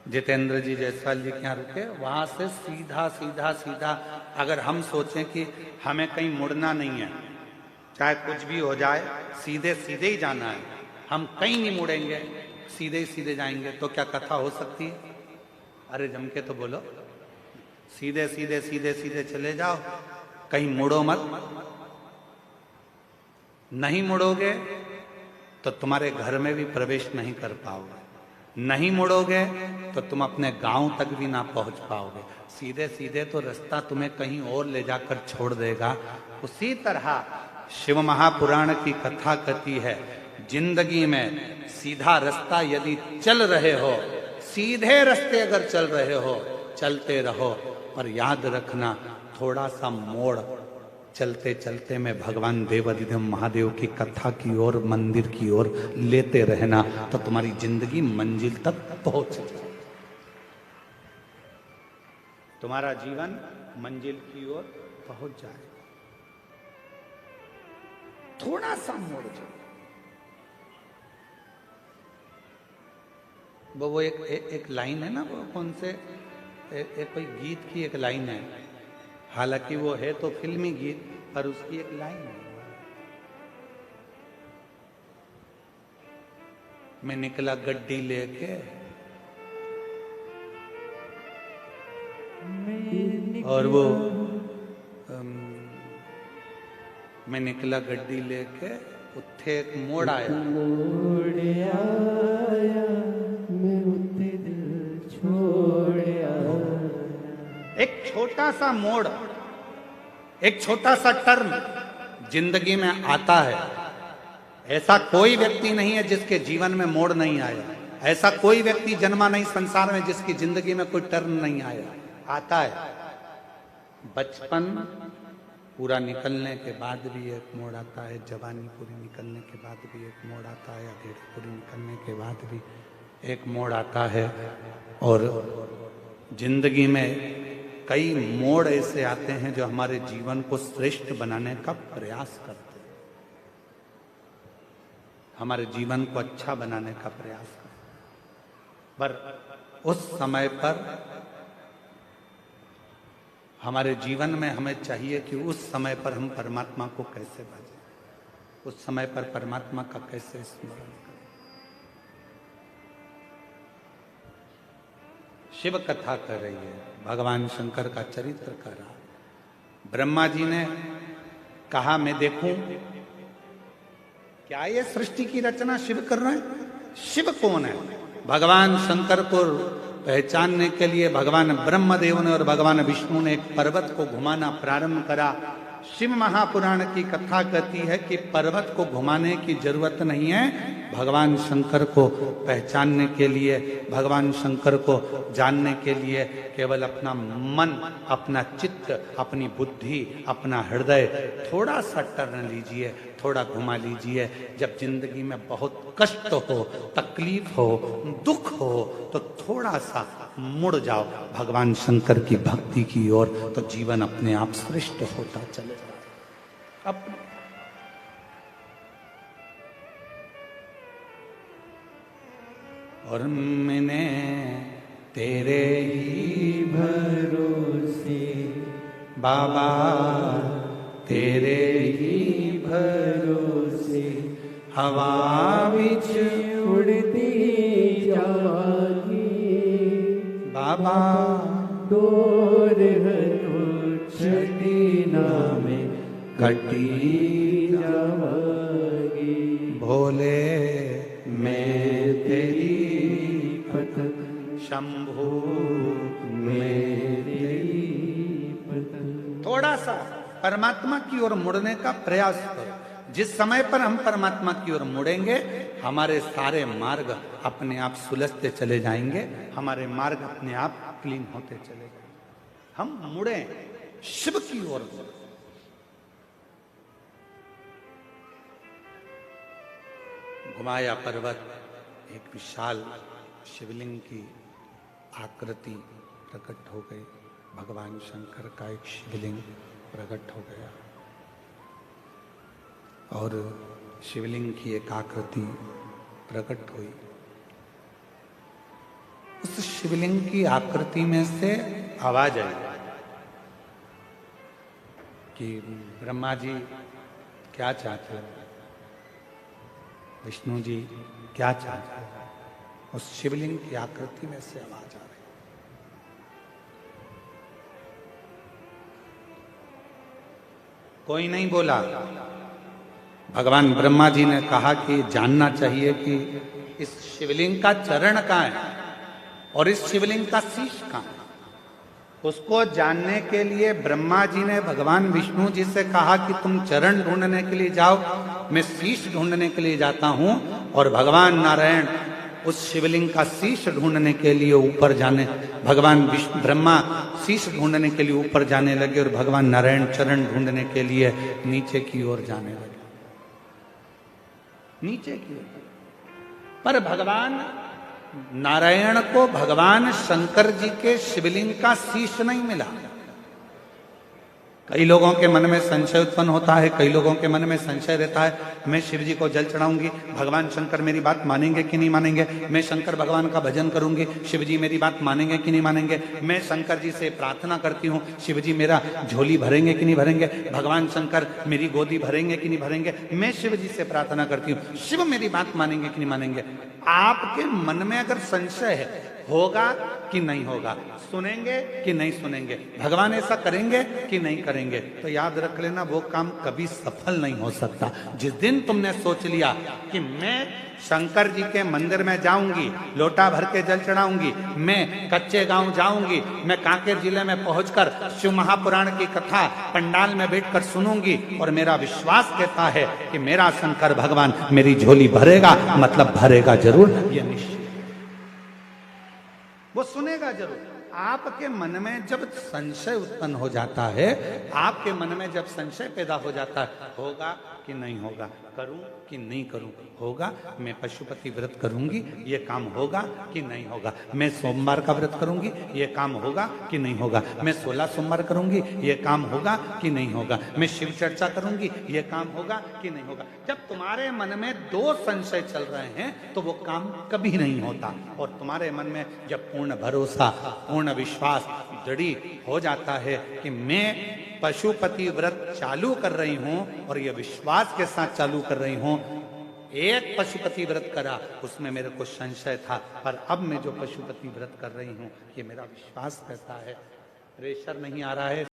[SPEAKER 1] जितेंद्र जी जायसवाल जी के यहाँ रुके, वहां से सीधा सीधा सीधा अगर हम सोचें कि हमें कहीं मुड़ना नहीं है, चाहे कुछ भी हो जाए, सीधे सीधे ही जाना है, हम कहीं नहीं मुड़ेंगे, सीधे सीधे जाएंगे, तो क्या कथा हो सकती है? अरे जम के तो बोलो, सीधे सीधे सीधे सीधे चले जाओ, कहीं मुड़ो मत। नहीं मुड़ोगे तो तुम्हारे घर में भी प्रवेश नहीं कर पाओगे, नहीं मुड़ोगे तो तुम अपने गांव तक भी ना पहुंच पाओगे, सीधे सीधे तो रास्ता तुम्हें कहीं और ले जाकर छोड़ देगा। उसी तरह शिव महापुराण की कथा कहती है, जिंदगी में सीधा रास्ता यदि चल रहे हो, सीधे रास्ते अगर चल रहे हो, चलते रहो, पर याद रखना थोड़ा सा मोड़ चलते चलते में भगवान देवाधिदेव महादेव की कथा की ओर, मंदिर की ओर लेते रहना, तो तुम्हारी जिंदगी मंजिल तक पहुंच जाए, तुम्हारा जीवन मंजिल की ओर पहुंच जाए। थोड़ा सा मोड़ जाए। वो एक लाइन है ना, वो कौन से एक कोई गीत की एक लाइन है, हालांकि वो है तो फिल्मी गीत, पर उसकी एक लाइन है, मैं निकला गड्डी लेके और वो मैं निकला गड्डी लेके, उत्थे एक मोड़ आया,
[SPEAKER 2] मैं उत्ते दिल छोड़या।
[SPEAKER 1] एक छोटा सा मोड़, एक छोटा सा टर्न जिंदगी में आता है। ऐसा कोई व्यक्ति नहीं है जिसके जीवन में मोड़ नहीं आया, ऐसा कोई व्यक्ति जन्मा नहीं संसार में जिसकी जिंदगी में कोई टर्न नहीं आया। आता है, बचपन पूरा निकलने के बाद भी एक मोड़ आता है, जवानी पूरी निकलने के बाद भी एक मोड़ आता है, अधेड़ पूरी निकलने के बाद भी एक मोड़ आता है, और जिंदगी में कई मोड़ ऐसे आते हैं जो हमारे जीवन को श्रेष्ठ बनाने का प्रयास करते हैं, हमारे जीवन को अच्छा बनाने का प्रयास करते हैं। पर उस समय पर हमारे जीवन में हमें चाहिए कि उस समय पर हम परमात्मा को कैसे भजें, उस समय पर परमात्मा का कैसे स्मरण करें। शिव कथा कर रही है, भगवान शंकर का चरित्र कर रहा है। ब्रह्मा जी ने कहा मैं देखूं क्या ये सृष्टि की रचना शिव कर रहे हैं, शिव कौन है? भगवान शंकर को पहचानने के लिए भगवान ब्रह्मदेव ने और भगवान विष्णु ने एक पर्वत को घुमाना प्रारंभ करा। शिव महापुराण की कथा कहती है कि पर्वत को घुमाने की जरूरत नहीं है, भगवान शंकर को पहचानने के लिए, भगवान शंकर को जानने के लिए केवल अपना मन, अपना चित्त, अपनी बुद्धि, अपना हृदय थोड़ा सा टर्न लीजिए, थोड़ा घुमा लीजिए। जब जिंदगी में बहुत कष्ट हो, तकलीफ हो, दुख हो, तो थोड़ा सा मुड़ जाओ भगवान शंकर की भक्ति की ओर, तो जीवन अपने आप श्रेष्ठ होता चले जाए। अब और मैंने तेरे ही
[SPEAKER 2] भरोसे
[SPEAKER 1] बाबा, तेरे ही
[SPEAKER 2] भरोसे
[SPEAKER 1] हवा
[SPEAKER 2] बिच उड़ती जावागी
[SPEAKER 1] बाबा,
[SPEAKER 2] डोर हनु छठी नामे कटी जावागी।
[SPEAKER 1] भोले
[SPEAKER 2] मैं तेरी पतंग,
[SPEAKER 1] शंभू
[SPEAKER 2] मैं तेरी पतंग।
[SPEAKER 1] थोड़ा सा परमात्मा की ओर मुड़ने का प्रयास करो। जिस समय पर हम परमात्मा की ओर मुड़ेंगे, हमारे सारे मार्ग अपने आप सुलझते चले जाएंगे, हमारे मार्ग अपने आप क्लीन होते चले जाएंगे। हम मुड़े शिव की ओर। घुमाया पर्वत, एक विशाल शिवलिंग की आकृति प्रकट हो गई। भगवान शंकर का एक शिवलिंग प्रकट हो गया और शिवलिंग की एक आकृति प्रकट हुई। उस शिवलिंग की आकृति में से आवाज आई कि ब्रह्मा जी क्या चाहते हो, विष्णु जी क्या चाहते हो। उस शिवलिंग की आकृति में से आवाज आ रही। कोई नहीं बोला। भगवान ब्रह्मा जी ने कहा कि जानना चाहिए कि इस शिवलिंग का चरण कहाँ है और इस शिवलिंग का शीश कहाँ है। उसको जानने के लिए ब्रह्मा जी ने भगवान विष्णु जी से कहा कि तुम चरण ढूंढने के लिए जाओ, मैं शीश ढूंढने के लिए जाता हूं। और भगवान नारायण उस शिवलिंग का शीश ढूंढने के लिए ऊपर जाने, भगवान विष्णु ब्रह्मा शीश ढूंढने के लिए ऊपर जाने लगे और भगवान नारायण चरण ढूंढने के लिए नीचे की ओर जाने लगे, नीचे की ओर। पर भगवान नारायण को भगवान शंकर जी के शिवलिंग का शीश नहीं मिला। कई लोगों के मन में संशय उत्पन्न होता है, कई लोगों के मन में संशय रहता है, मैं शिव जी को जल चढ़ाऊंगी, भगवान शंकर मेरी बात मानेंगे कि नहीं मानेंगे। मैं शंकर भगवान का भजन करूंगी, शिव जी मेरी बात मानेंगे कि नहीं मानेंगे। मैं शंकर जी से प्रार्थना करती हूँ, शिव जी मेरा झोली भरेंगे कि नहीं भरेंगे। भगवान शंकर मेरी गोदी भरेंगे कि नहीं भरेंगे। मैं शिव जी से प्रार्थना करती हूँ, शिव मेरी बात मानेंगे कि नहीं मानेंगे। आपके मन में अगर संशय है, होगा कि नहीं होगा, सुनेंगे कि नहीं सुनेंगे, भगवान ऐसा करेंगे कि नहीं करेंगे, तो याद रख लेना वो काम कभी सफल नहीं हो सकता। जिस दिन तुमने सोच लिया कि मैं शंकर जी के मंदिर में जाऊंगी, लोटा भर के जल चढ़ाऊंगी, मैं कच्चे गांव जाऊंगी, मैं कांकेर जिले में पहुंचकर शिव महापुराण की कथा पंडाल में बैठकर सुनूंगी और मेरा विश्वास कहता है कि मेरा शंकर भगवान मेरी झोली भरेगा, मतलब भरेगा जरूर, ये निश्चित, वो सुनेगा जरूर। आपके मन में जब संशय उत्पन्न हो जाता है, आपके मन में जब संशय पैदा हो जाता है, होगा कि नहीं होगा, करूं कि नहीं करूं, होगा मैं पशुपति व्रत करूंगी, ये काम होगा कि नहीं होगा, मैं सोमवार का व्रत करूंगी, ये काम होगा कि नहीं होगा, मैं 16 सोमवार करूंगी, ये काम होगा कि नहीं होगा, मैं शिव चर्चा करूंगी, ये काम होगा कि नहीं होगा। जब तुम्हारे मन में दो संशय चल रहे हैं तो वो काम कभी नहीं होता। और तुम्हारे मन में जब पूर्ण भरोसा, पूर्ण विश्वास दृढ़ हो जाता है कि मैं पशुपति व्रत चालू कर रही हूं और ये विश्वास के साथ चालू कर रही हूं, एक पशुपति व्रत करा उसमें मेरे को संशय था, पर अब मैं जो पशुपति व्रत कर रही हूं ये मेरा विश्वास कहता है, प्रेशर नहीं आ रहा है।